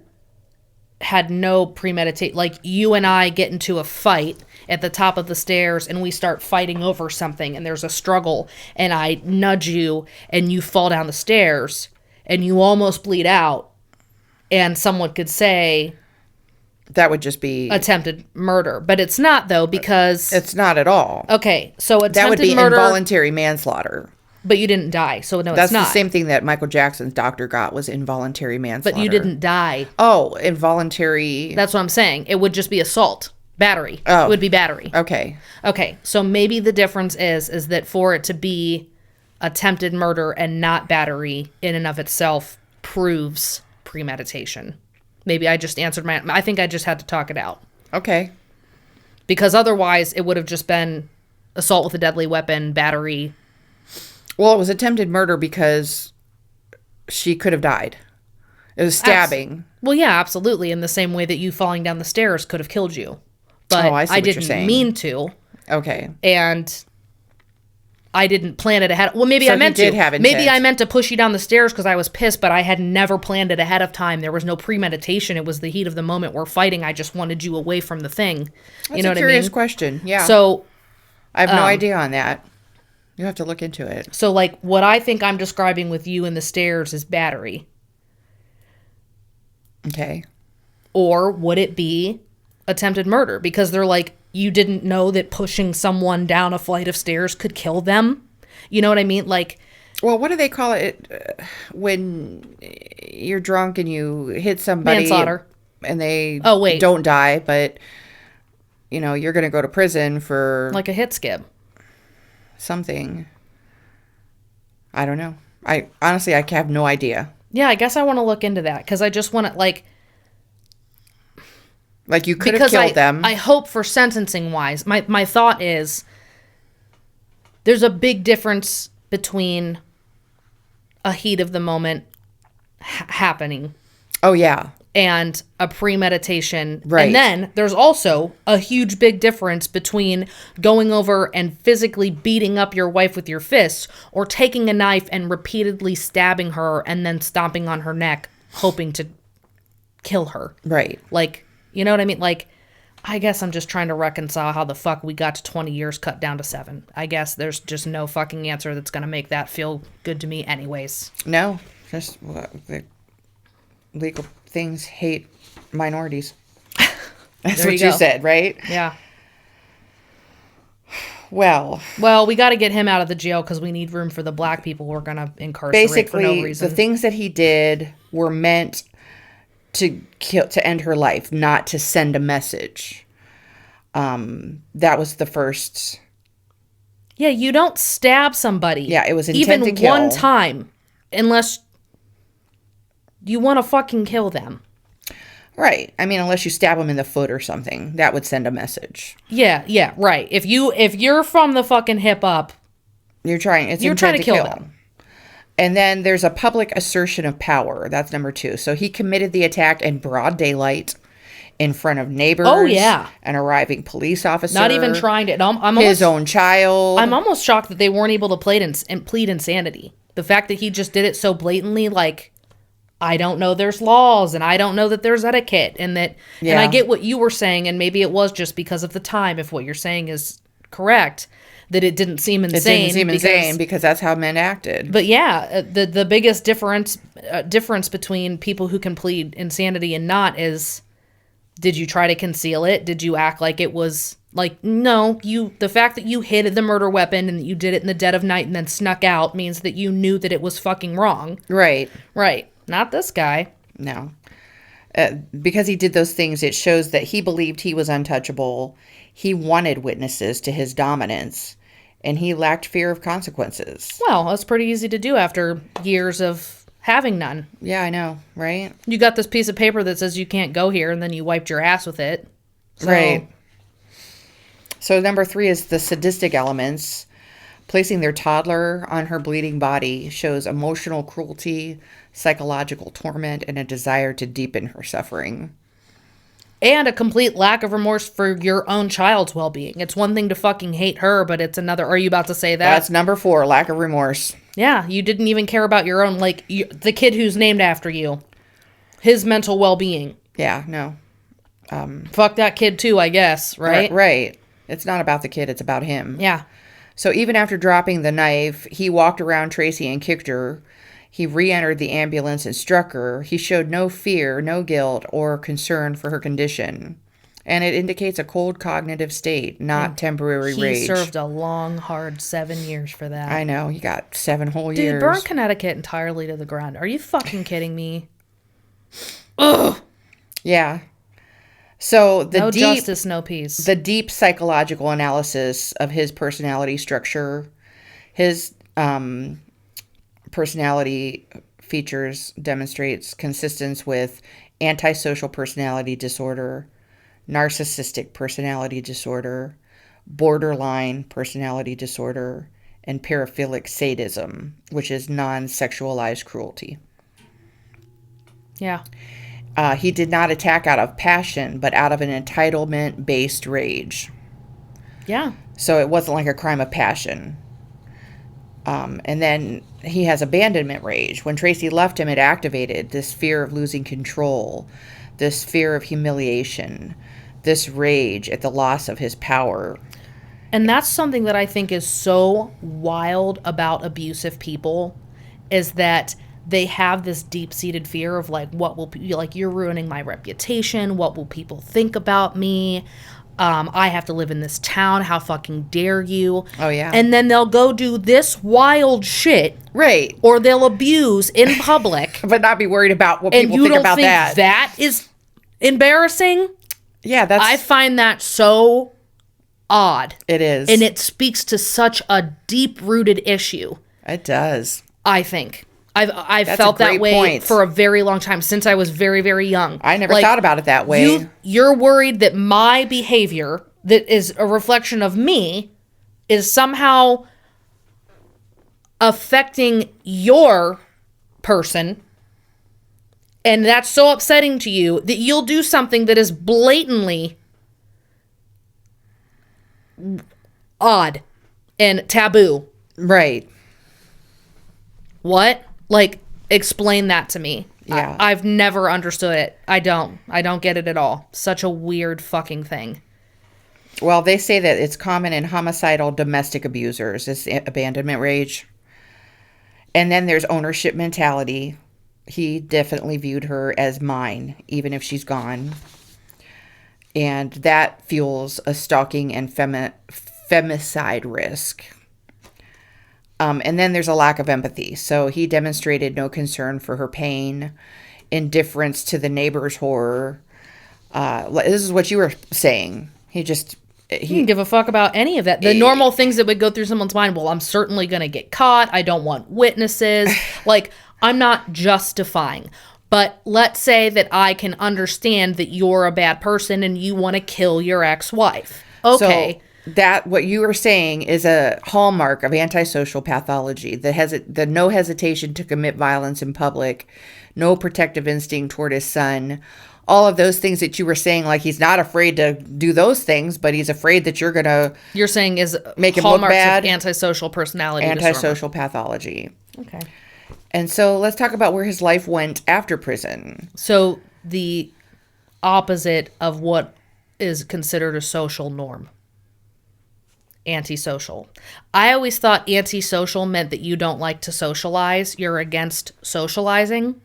had no premeditate, like, you and I get into a fight at the top of the stairs and we start fighting over something and there's a struggle and I nudge you and you fall down the stairs and you almost bleed out, and someone could say that would just be attempted murder. But it's not, though, because it's not at all. Okay, so attempted that would be murder, involuntary manslaughter. But you didn't die, so no, that's it's not. That's the same thing that Michael Jackson's doctor got, was involuntary manslaughter. But you didn't die. Oh, involuntary. That's what I'm saying. It would just be assault. Battery. Oh. It would be battery. Okay. Okay, so maybe the difference is that for it to be attempted murder and not battery in and of itself proves premeditation. Maybe I just answered I think I just had to talk it out. Okay. Because otherwise it would have just been assault with a deadly weapon, battery. Well, it was attempted murder because she could have died. It was stabbing. Well, yeah, absolutely. In the same way that you falling down the stairs could have killed you. But I didn't mean to. Okay. And I didn't plan it ahead. Well, maybe I meant to. Maybe I meant to push you down the stairs because I was pissed, but I had never planned it ahead of time. There was no premeditation. It was the heat of the moment. We're fighting. I just wanted you away from the thing. That's a curious question. Yeah. So I have no idea on that. You have to look into it. So, like, what I think I'm describing with you in the stairs is battery. Okay. Or would it be attempted murder? Because they're like, you didn't know that pushing someone down a flight of stairs could kill them. You know what I mean? Like, well, what do they call it when you're drunk and you hit somebody? Manslaughter. And they don't die, but, you know, you're going to go to prison for... Like a hit skib. Something. I don't know. I honestly have no idea. Yeah, I guess I want to look into that because I just want to, like you could have killed them. I hope for sentencing wise, my thought is there's a big difference between a heat of the moment happening. Oh yeah. And a premeditation. Right. And then there's also a huge big difference between going over and physically beating up your wife with your fists or taking a knife and repeatedly stabbing her and then stomping on her neck, hoping to kill her. Right. Like, you know what I mean? Like, I guess I'm just trying to reconcile how the fuck we got to 20 years cut down to 7. I guess there's just no fucking answer that's going to make that feel good to me anyways. No. Just the legal things hate minorities. That's what you said, right? Yeah. Well, we got to get him out of the jail because we need room for the black people we're going to incarcerate for no reason. The things that he did were meant to end her life, not to send a message. That was the first. Yeah, you don't stab somebody. Yeah, it was intent to kill. Even one time, unless you want to fucking kill them. Right. I mean, unless you stab them in the foot or something, that would send a message. Yeah, right. If you're from the fucking hip up, you're trying to kill them. And then there's a public assertion of power. That's number 2. So he committed the attack in broad daylight in front of neighbors. Oh, yeah. An arriving police officer. Not even trying to. I'm his own child. I'm almost shocked that they weren't able to plead insanity. The fact that he just did it so blatantly, like, I don't know there's laws, and I don't know that there's etiquette, and that, and I get what you were saying, and maybe it was just because of the time, if what you're saying is correct, that it didn't seem insane. It didn't seem insane because that's how men acted. But yeah, the biggest difference between people who can plead insanity and not is, did you try to conceal it? Did you act like it was, like, no, the fact that you hid the murder weapon and that you did it in the dead of night and then snuck out means that you knew that it was fucking wrong. Right. Right. Not this guy. No. Because he did those things, it shows that he believed he was untouchable. He wanted witnesses to his dominance, and he lacked fear of consequences. Well, that's pretty easy to do after years of having none. Yeah, I know, right? You got this piece of paper that says you can't go here, and then you wiped your ass with it. So. Right. So number 3 is the sadistic elements. Placing their toddler on her bleeding body shows emotional cruelty, psychological torment, and a desire to deepen her suffering. And a complete lack of remorse for your own child's well-being. It's one thing to fucking hate her, but it's another... Are you about to say that? That's number 4, lack of remorse. Yeah, you didn't even care about your own, like, the kid who's named after you. His mental well-being. Yeah, no. Fuck that kid too, I guess, right? Right. It's not about the kid, it's about him. Yeah. So even after dropping the knife, he walked around Tracy and kicked her. He re-entered the ambulance and struck her. He showed no fear, no guilt, or concern for her condition. And it indicates a cold cognitive state, not temporary rage. He served a long, hard 7 years for that. I know. He got 7 whole years. Dude, burn Connecticut entirely to the ground. Are you fucking kidding me? Ugh. Yeah. So no justice, no peace. The deep psychological analysis of his personality structure, his personality features demonstrates consistence with antisocial personality disorder, narcissistic personality disorder, borderline personality disorder, and paraphilic sadism, which is non-sexualized cruelty. Yeah. He did not attack out of passion, but out of an entitlement-based rage. Yeah. So it wasn't like a crime of passion. And then he has abandonment rage. When Tracy left him, it activated this fear of losing control, this fear of humiliation, this rage at the loss of his power. And that's something that I think is so wild about abusive people, is that they have this deep-seated fear of, like, what will like, you're ruining my reputation. What will people think about me? I have to live in this town. How fucking dare you? Oh, yeah. And then they'll go do this wild shit. Right. Or they'll abuse in public. But not be worried about what people think about that. And you don't think that is embarrassing? Yeah, I find that so odd. It is. And it speaks to such a deep-rooted issue. It does. I think. I've felt that way for a very long time, since I was very, very young. I never thought about it that way. You're worried that my behavior, that is a reflection of me, is somehow affecting your person, and that's so upsetting to you that you'll do something that is blatantly odd and taboo. Right. What? Like, explain that to me. Yeah. I've never understood it. I don't get it at all. Such a weird fucking thing. Well, they say that it's common in homicidal domestic abusers, this abandonment rage. And then there's ownership mentality. He definitely viewed her as mine, even if she's gone. And that fuels a stalking and femicide risk. And then there's a lack of empathy. So he demonstrated no concern for her pain, indifference to the neighbor's horror. This is what you were saying. He didn't give a fuck about any of that. The normal things that would go through someone's mind. Well, I'm certainly going to get caught. I don't want witnesses. Like, I'm not justifying. But let's say that I can understand that you're a bad person and you want to kill your ex-wife. Okay. So that what you are saying is a hallmark of antisocial pathology. The no hesitation to commit violence in public, no protective instinct toward his son, all of those things that you were saying, like he's not afraid to do those things, but he's afraid that you're going to You're saying is make him look hallmarks bad. of antisocial personality disorder. Antisocial pathology. Okay. And so let's talk about where his life went after prison. So the opposite of what is considered a social norm. Antisocial. I always thought antisocial meant that you don't like to socialize. You're against socializing.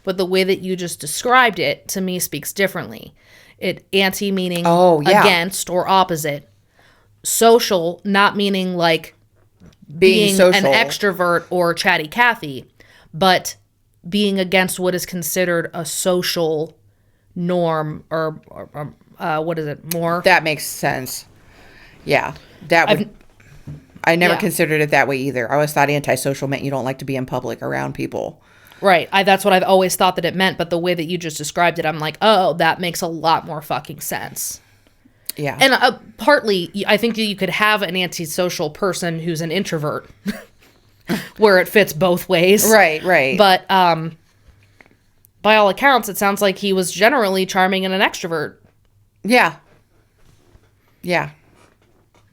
But the way that you just described it to me speaks differently. Anti meaning against or opposite. Social not meaning like being social. An extrovert or chatty Cathy, but being against what is considered a social norm or what is it, more? That makes sense. Yeah. I never considered it that way either. I always thought antisocial meant you don't like to be in public around people. Right. That's what I've always thought that it meant, but the way that you just described it, I'm like, oh, that makes a lot more fucking sense. Yeah. And partly, I think you could have an antisocial person who's an introvert, where it fits both ways. Right. But by all accounts, it sounds like he was generally charming and an extrovert. Yeah.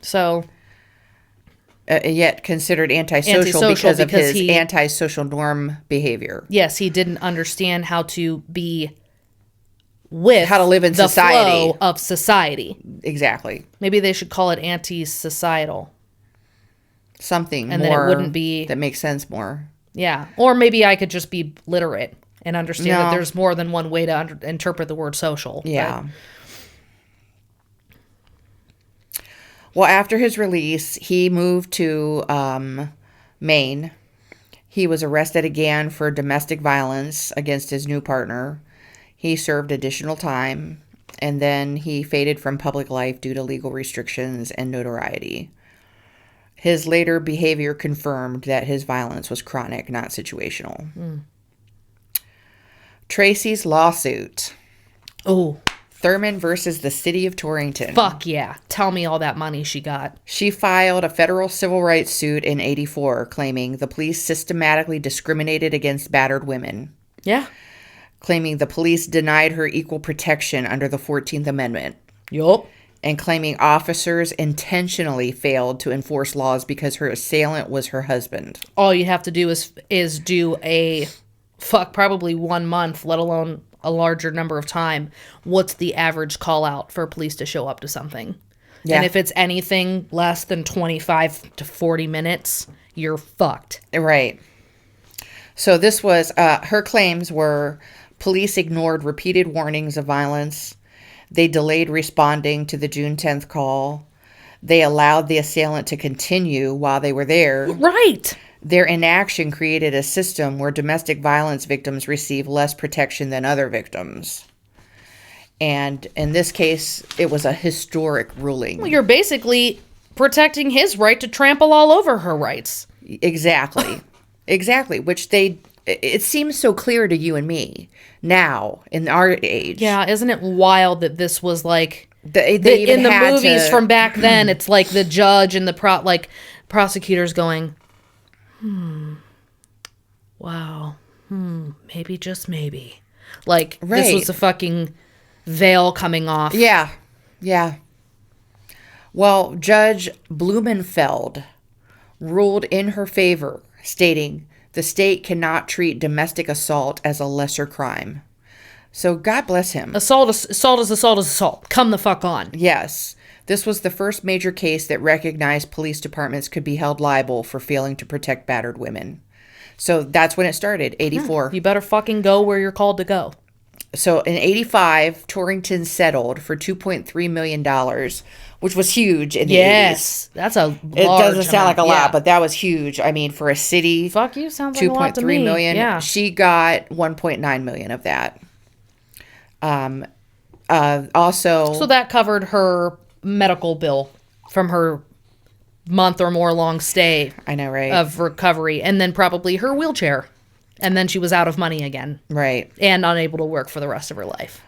So... yet considered antisocial because of his antisocial norm behavior. Yes, he didn't understand how to be with how to live in the society. Flow of society. Exactly. Maybe they should call it anti-societal. Something and more then it wouldn't be that makes sense more. Yeah, or maybe I could just be literate and understand that there's more than one way to interpret the word social. Yeah. But. Well, after his release, he moved to Maine. He was arrested again for domestic violence against his new partner. He served additional time, and then he faded from public life due to legal restrictions and notoriety. His later behavior confirmed that his violence was chronic, not situational. Tracy's lawsuit. Oh. Thurman versus the city of Torrington. Fuck yeah. Tell me all that money she got. She filed a federal civil rights suit in 1984 claiming the police systematically discriminated against battered women. Yeah. Claiming the police denied her equal protection under the 14th Amendment. Yup. And claiming officers intentionally failed to enforce laws because her assailant was her husband. All you have to do is do a probably 1 month, let alone a larger number of time. What's the average call out for police to show up to something? Yeah. And if it's anything less than 25 to 40 minutes, you're fucked. Right. So this was, her claims were police ignored repeated warnings of violence. They delayed responding to the June 10th call. They allowed the assailant to continue while they were there. Right. Their inaction created a system where domestic violence victims receive less protection than other victims. And in this case, it was a historic ruling. Well, you're basically protecting his right to trample all over her rights. Exactly. Exactly. Which it seems so clear to you and me now in our age. Yeah. Isn't it wild that this was like they in the movies from back then? It's like the judge and the prosecutors going, wow, maybe, just maybe. Like, right. This was a fucking veil coming off. Yeah. Well, Judge Blumenfeld ruled in her favor, stating the state cannot treat domestic assault as a lesser crime. So God bless him. Assault is assault. Come the fuck on. Yes. This was the first major case that recognized police departments could be held liable for failing to protect battered women. So that's when it started, 1984. You better fucking go where you're called to go. So in 1985, Torrington settled for $2.3 million, which was huge in the 80s. Yes, that's a large It doesn't sound like a lot, yeah. but that was huge. I mean, for a city, fuck you, sounds like a lot to me. $2.3 million. Yeah. She got $1.9 million of that. Also, so that covered her medical bill from her month or more long stay. I know, right? Of recovery, and then probably her wheelchair, and then she was out of money again, right? And unable to work for the rest of her life.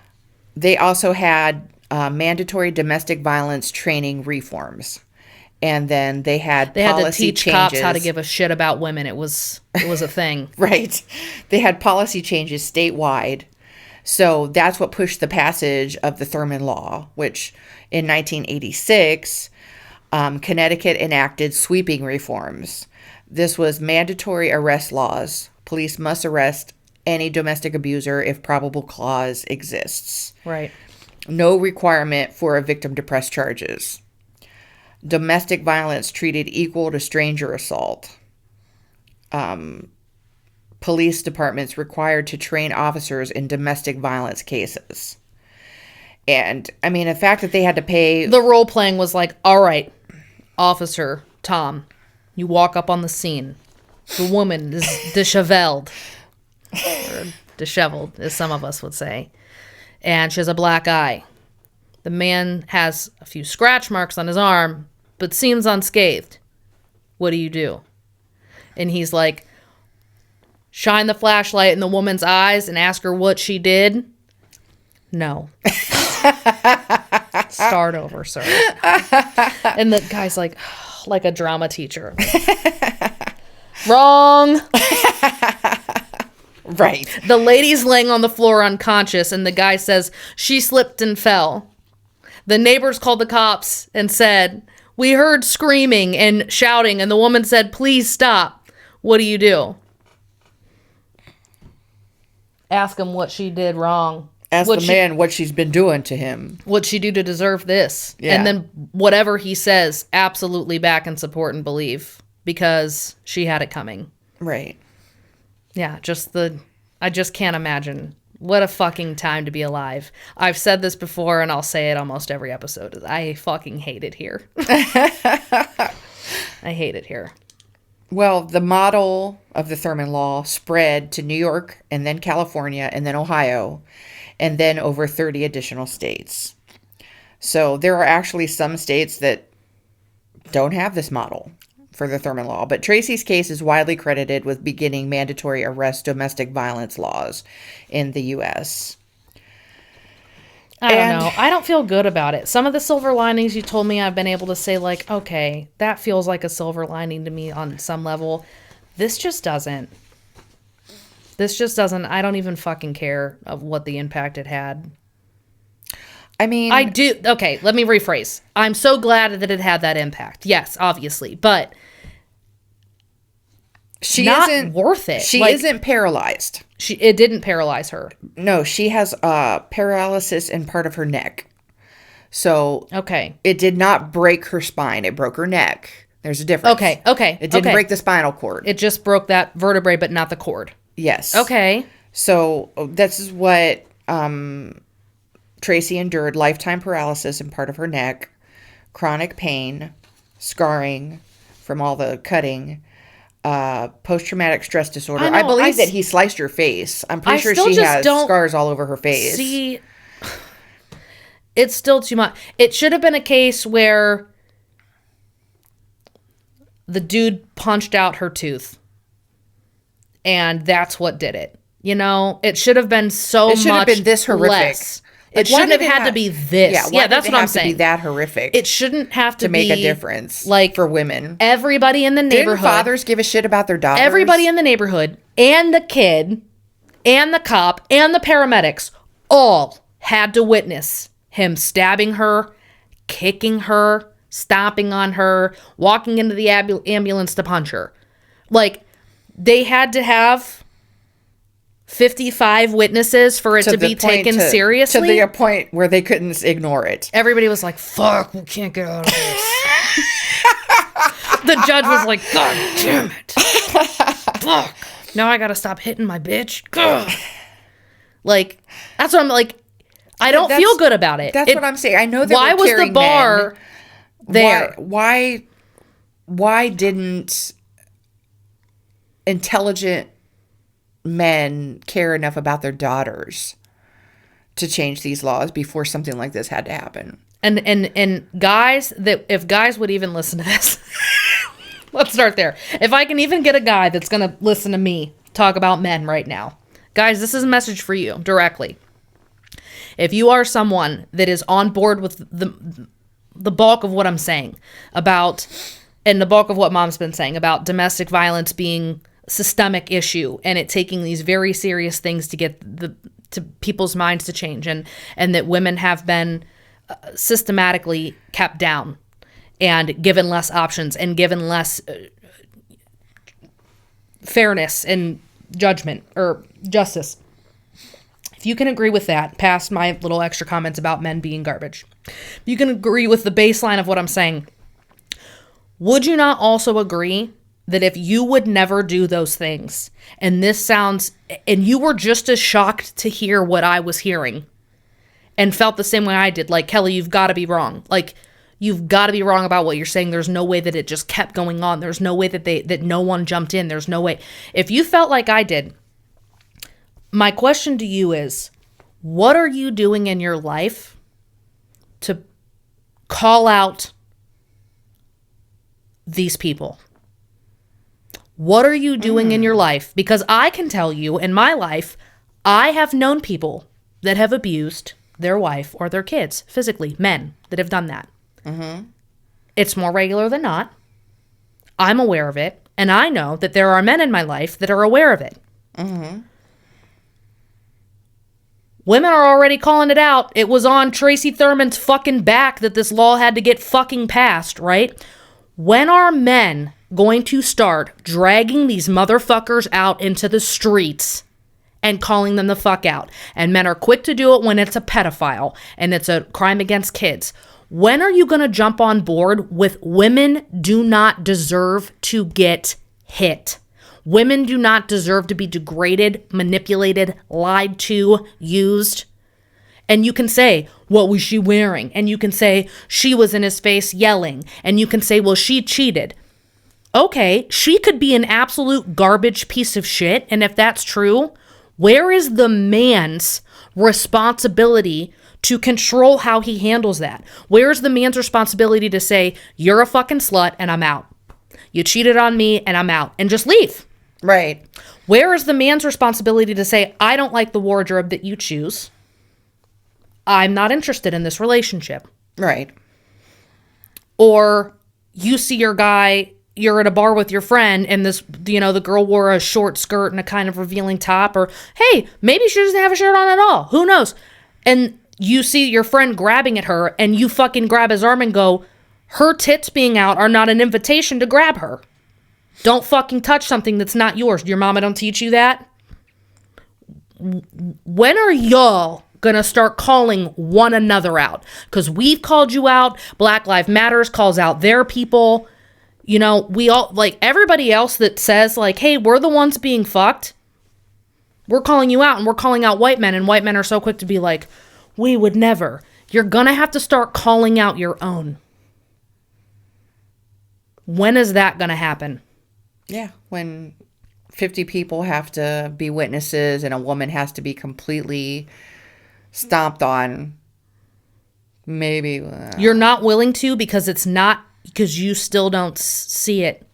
They also had mandatory domestic violence training reforms, and then they had to teach changes. Cops how to give a shit about women. It was a thing. Right. They had policy changes statewide. So that's what pushed the passage of the Thurman Law, which in 1986, Connecticut enacted sweeping reforms. This was mandatory arrest laws. Police must arrest any domestic abuser if probable cause exists. Right. No requirement for a victim to press charges. Domestic violence treated equal to stranger assault. Police departments required to train officers in domestic violence cases. And, I mean, the fact that they had to pay... The role playing was like, all right, Officer Tom, you walk up on the scene. The woman is disheveled. Or disheveled, as some of us would say. And she has a black eye. The man has a few scratch marks on his arm, but seems unscathed. What do you do? And he's like, shine the flashlight in the woman's eyes and ask her what she did. No. Start over, sir. And the guy's like a drama teacher. Wrong. Right. The lady's laying on the floor unconscious, and the guy says, she slipped and fell. The neighbors called the cops and said, we heard screaming and shouting, and the woman said, please stop. What do you do? Ask him what she did wrong. Ask the man what she's been doing to him. What'd she do to deserve this? Yeah. And then whatever he says, absolutely back and support and believe, because she had it coming. Right. Yeah, I just can't imagine. What a fucking time to be alive. I've said this before, and I'll say it almost every episode. I fucking hate it here. I hate it here. Well, the model of the Thurman Law spread to New York, and then California, and then Ohio, and then over 30 additional states. So there are actually some states that don't have this model for the Thurman Law, but Tracy's case is widely credited with beginning mandatory arrest domestic violence laws in the U.S. I don't know. I don't feel good about it. Some of the silver linings you told me, I've been able to say, like, okay, that feels like a silver lining to me on some level. This just doesn't. I don't even fucking care of what the impact it had. I mean... I do. Okay, let me rephrase. I'm so glad that it had that impact. Yes, obviously. But she not isn't worth it. She isn't paralyzed. It didn't paralyze her. No, she has paralysis in part of her neck. So okay, it did not break her spine. It broke her neck. There's a difference. Okay. It didn't break the spinal cord. It just broke that vertebrae, but not the cord. Yes. Okay. So this is what Tracy endured: lifetime paralysis in part of her neck, chronic pain, scarring from all the cutting, post-traumatic stress disorder. I believe that he sliced her face. I'm pretty sure she has scars all over her face. See, it's still too much. It should have been a case where the dude punched out her tooth, and that's what did it. You know, it should have been so much. It should have been this horrific. Less. It shouldn't have had to be this. Yeah, that's what I'm saying. To be that horrific. It shouldn't have to make a difference. Like for women, everybody in the neighborhood. Didn't fathers give a shit about their daughters? Everybody in the neighborhood, and the kid, and the cop, and the paramedics all had to witness him stabbing her, kicking her, stomping on her, walking into the ambulance to punch her. Like, they had to have 55 witnesses for it to be taken seriously. To the point where they couldn't ignore it. Everybody was like, fuck, we can't get out of this. The judge was like, God damn it. Fuck. Now I gotta stop hitting my bitch. Ugh. Like, that's what I'm like. I don't feel good about it. That's what I'm saying. I know that why was the bar there? Why didn't intelligent men care enough about their daughters to change these laws before something like this had to happen? And guys, that if guys would even listen to this, let's start there. If I can even get a guy that's going to listen to me talk about men right now, guys, this is a message for you directly. If you are someone that is on board with the bulk of what I'm saying about, and the bulk of what Mom's been saying about domestic violence being systemic issue and it taking these very serious things to get to people's minds to change, and that women have been systematically kept down and given less options and given less fairness and judgment or justice. If you can agree with that, past my little extra comments about men being garbage, if you can agree with the baseline of what I'm saying, would you not also agree that if you would never do those things, and this sounds, and you were just as shocked to hear what I was hearing and felt the same way I did, like, Kelly, you've got to be wrong. Like, you've got to be wrong about what you're saying. There's no way that it just kept going on. There's no way that no one jumped in. There's no way. If you felt like I did, my question to you is, what are you doing in your life to call out these people? What are you doing in your life? Because I can tell you, in my life, I have known people that have abused their wife or their kids physically, men that have done that. Mm-hmm. It's more regular than not. I'm aware of it. And I know that there are men in my life that are aware of it. Mm-hmm. Women are already calling it out. It was on Tracy Thurman's fucking back that this law had to get fucking passed, right? When are men going to start dragging these motherfuckers out into the streets and calling them the fuck out? And men are quick to do it when it's a pedophile and it's a crime against kids. When are you going to jump on board with women do not deserve to get hit? Women do not deserve to be degraded, manipulated, lied to, used. And you can say, what was she wearing? And you can say, she was in his face yelling. And you can say, well, she cheated. Okay, she could be an absolute garbage piece of shit. And if that's true, where is the man's responsibility to control how he handles that? Where's the man's responsibility to say, you're a fucking slut and I'm out. You cheated on me and I'm out. And just leave. Right. Where is the man's responsibility to say, I don't like the wardrobe that you choose. I'm not interested in this relationship. Right. Or you see your guy, you're at a bar with your friend and this, the girl wore a short skirt and a kind of revealing top, or hey, maybe she doesn't have a shirt on at all. Who knows? And you see your friend grabbing at her and you fucking grab his arm and go, her tits being out are not an invitation to grab her. Don't fucking touch something that's not yours. Your mama don't teach you that? When are y'all gonna start calling one another out? Because we've called you out. Black Lives Matters calls out their people. We all, like, everybody else that says, like, hey, we're the ones being fucked. We're calling you out, and we're calling out white men, and white men are so quick to be like, we would never. You're gonna have to start calling out your own. When is that gonna happen? Yeah, when 50 people have to be witnesses and a woman has to be completely stomped on, maybe. You're not willing to because it's not, because you still don't see it.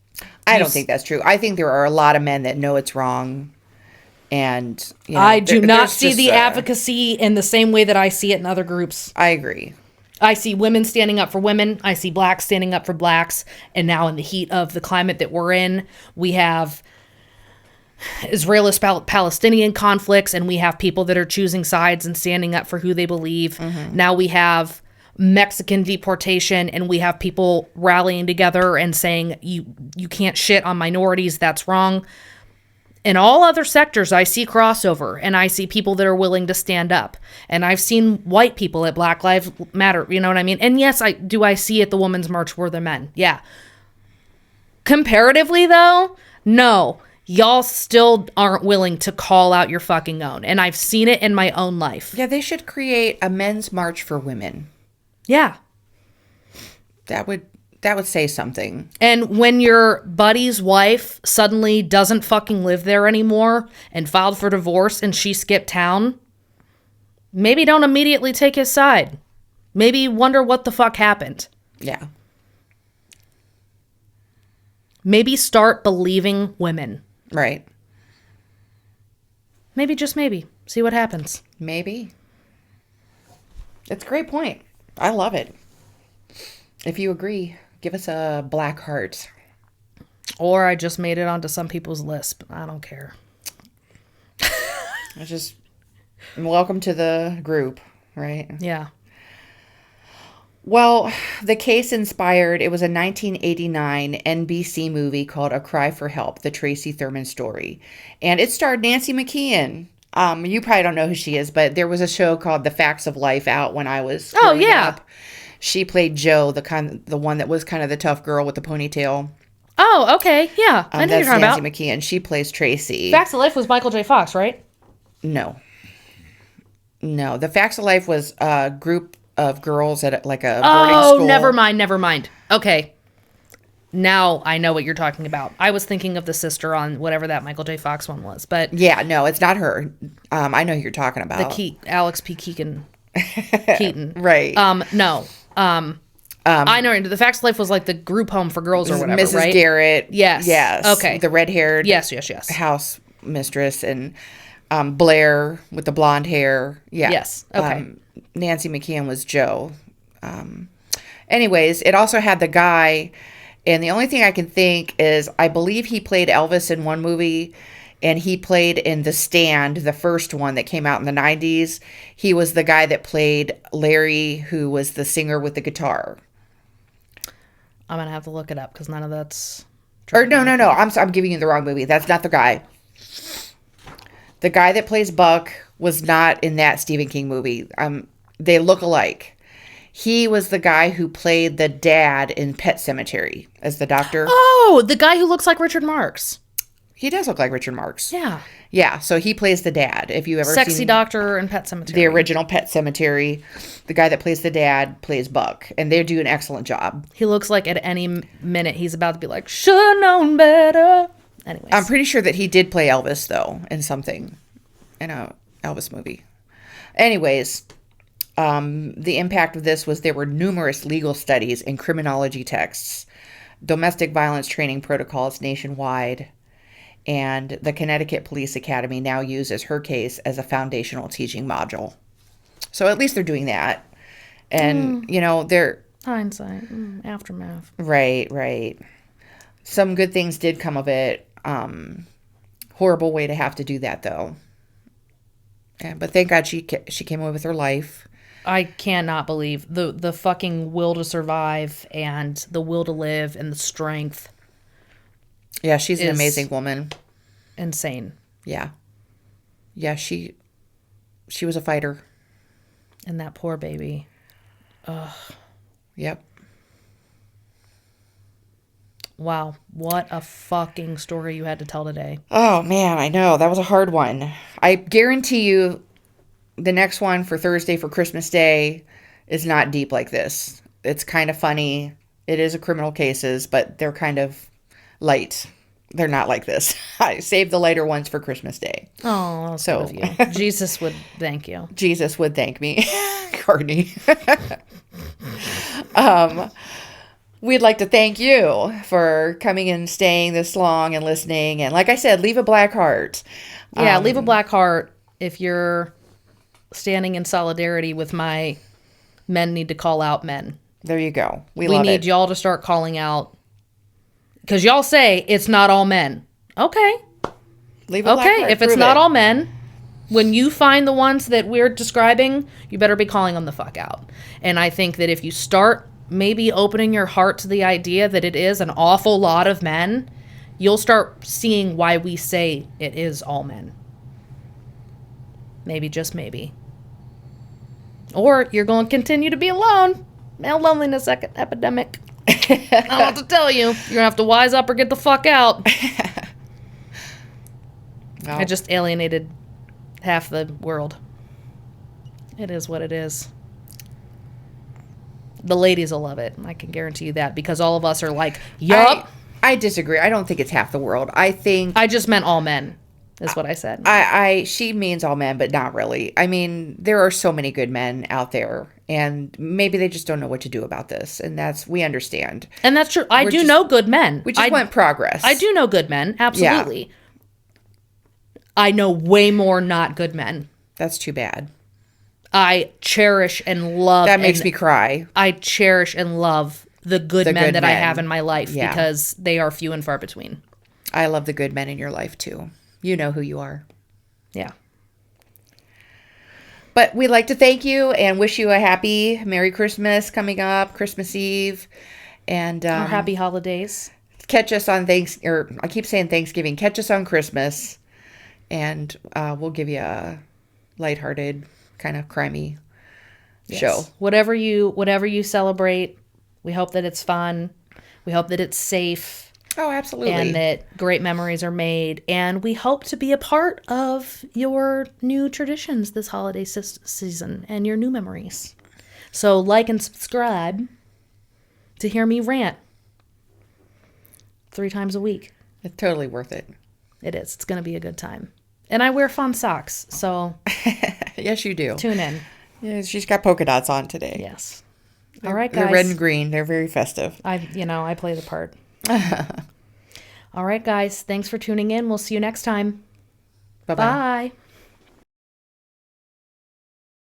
I don't think that's true. I think there are a lot of men that know it's wrong. And I do not see the advocacy in the same way that I see it in other groups. I agree. I see women standing up for women. I see blacks standing up for blacks. And now in the heat of the climate that we're in, we have Israeli-Palestinian conflicts, and we have people that are choosing sides and standing up for who they believe. Mm-hmm. Now we have Mexican deportation, and we have people rallying together and saying, you can't shit on minorities. That's wrong. In all other sectors, I see crossover, and I see people that are willing to stand up. And I've seen white people at Black Lives Matter, you know what I mean? And yes, I see at the Women's March where they're men. Yeah. Comparatively, though, no. Y'all still aren't willing to call out your fucking own. And I've seen it in my own life. Yeah, they should create a men's march for women. Yeah. That would say something. And when your buddy's wife suddenly doesn't fucking live there anymore and filed for divorce and she skipped town, maybe don't immediately take his side. Maybe wonder what the fuck happened. Yeah. Maybe start believing women. Right. Maybe, just maybe. See what happens. Maybe. It's a great point. I love it. If you agree, give us a black heart. Or I just made it onto some people's list, but I don't care. Welcome to the group, right? Yeah. Well, the case inspired, it was a 1989 NBC movie called A Cry for Help, the Tracy Thurman story. And it starred Nancy McKeon. You probably don't know who she is, but there was a show called The Facts of Life out when I was growing up. She played Jo, the one that was kind of the tough girl with the ponytail. Oh, okay. Yeah. I know That's you're talking Nancy about. McKeon. She plays Tracy. Facts of Life was Michael J. Fox, right? No. No. The Facts of Life was a group of girls at like a boarding school. Oh, never mind. Okay. Now I know what you're talking about. I was thinking of the sister on whatever that Michael J. Fox one was, but Yeah, no, it's not her. I know who you're talking about. Alex P. Keaton. Right. No. I know. The Facts of Life was like the group home for girls or whatever, Mrs. right? Garrett. Yes. Yes. Okay. The red-haired Yes. house mistress, and Blair with the blonde hair. Yeah. Yes. Okay. Nancy McKeon was Jo. Anyways, it also had the guy, and the only thing I can think is I believe he played Elvis in one movie, and he played in The Stand, the first one that came out in the 90s. He was the guy that played Larry, who was the singer with the guitar. I'm going to have to look it up because none of that's... Or no. I'm giving you the wrong movie. That's not the guy. The guy that plays Buck was not in that Stephen King movie. They look alike. He was the guy who played the dad in Pet Sematary as the doctor. Oh, the guy who looks like Richard Marx. He does look like Richard Marx. Yeah. Yeah, so he plays the dad. If you ever Sexy seen doctor in Pet Sematary. the original Pet Sematary, the guy that plays the dad plays Buck, and they do an excellent job. He looks like at any minute he's about to be like, should've known better. Anyways. I'm pretty sure that he did play Elvis, though, in a Elvis movie. Anyways, the impact of this was there were numerous legal studies and criminology texts, domestic violence training protocols nationwide, and the Connecticut Police Academy now uses her case as a foundational teaching module. So at least they're doing that. And, they're... Hindsight. Aftermath. Right. Some good things did come of it. Horrible way to have to do that, though. Yeah, but thank God she came away with her life. I cannot believe the fucking will to survive and the will to live and the strength. Yeah, she's an amazing woman. Insane. Yeah. Yeah, she was a fighter. And that poor baby. Ugh. Yep. Wow. What a fucking story you had to tell today. Oh, man, I know. That was a hard one. I guarantee you the next one for Thursday for Christmas Day is not deep like this. It's kind of funny. It is a criminal cases, but they're kind of light. They're not like this. I saved the lighter ones for Christmas Day. Oh, that's so good of you. Jesus would thank you. Jesus would thank me, Courtney. We'd like to thank you for coming and staying this long and listening. And like I said, leave a black heart. Yeah, leave a black heart if you're standing in solidarity with my men need to call out men. There you go. We need it. y'all to start calling out. Because y'all say it's not all men. Okay. Leave a black heart. If it's not all men, when you find the ones that we're describing, you better be calling them the fuck out. And I think that if you start maybe opening your heart to the idea that it is an awful lot of men, you'll start seeing why we say it is all men. Maybe, just maybe. Or you're going to continue to be alone. Male loneliness epidemic. I don't know what to tell you. You're going to have to wise up or get the fuck out. No. I just alienated half the world. It is what it is. The ladies will love it. I can guarantee you that, because all of us are like, yup. I disagree. I don't think it's half the world. I think... I just meant all men, is what I said. She means all men, but not really. I mean, there are so many good men out there, and maybe they just don't know what to do about this, and we understand. And that's true. I do know good men. We just want progress. I do know good men, absolutely. Yeah. I know way more not good men. That's too bad. I cherish and love... That makes me cry. I cherish and love the good men that I have in my life, because they are few and far between. I love the good men in your life, too. You know who you are. Yeah. But we'd like to thank you and wish you a happy Merry Christmas coming up, Christmas Eve. And Or happy holidays. catch us on I keep saying Thanksgiving. Catch us on Christmas. And we'll give you a lighthearted, kind of crimey show. Whatever you celebrate, we hope that it's fun. We hope that it's safe. Oh, absolutely. And that great memories are made. And we hope to be a part of your new traditions this holiday season and your new memories. So like and subscribe to hear me rant 3 times a week. It's totally worth it. It is. It's going to be a good time. And I wear fun socks, so Yes, you do. tune in. Yeah, she's got polka dots on today. Yes. All right, guys. They're red and green. They're very festive. I play the part. All right, guys. Thanks for tuning in. We'll see you next time. Bye-bye. Bye.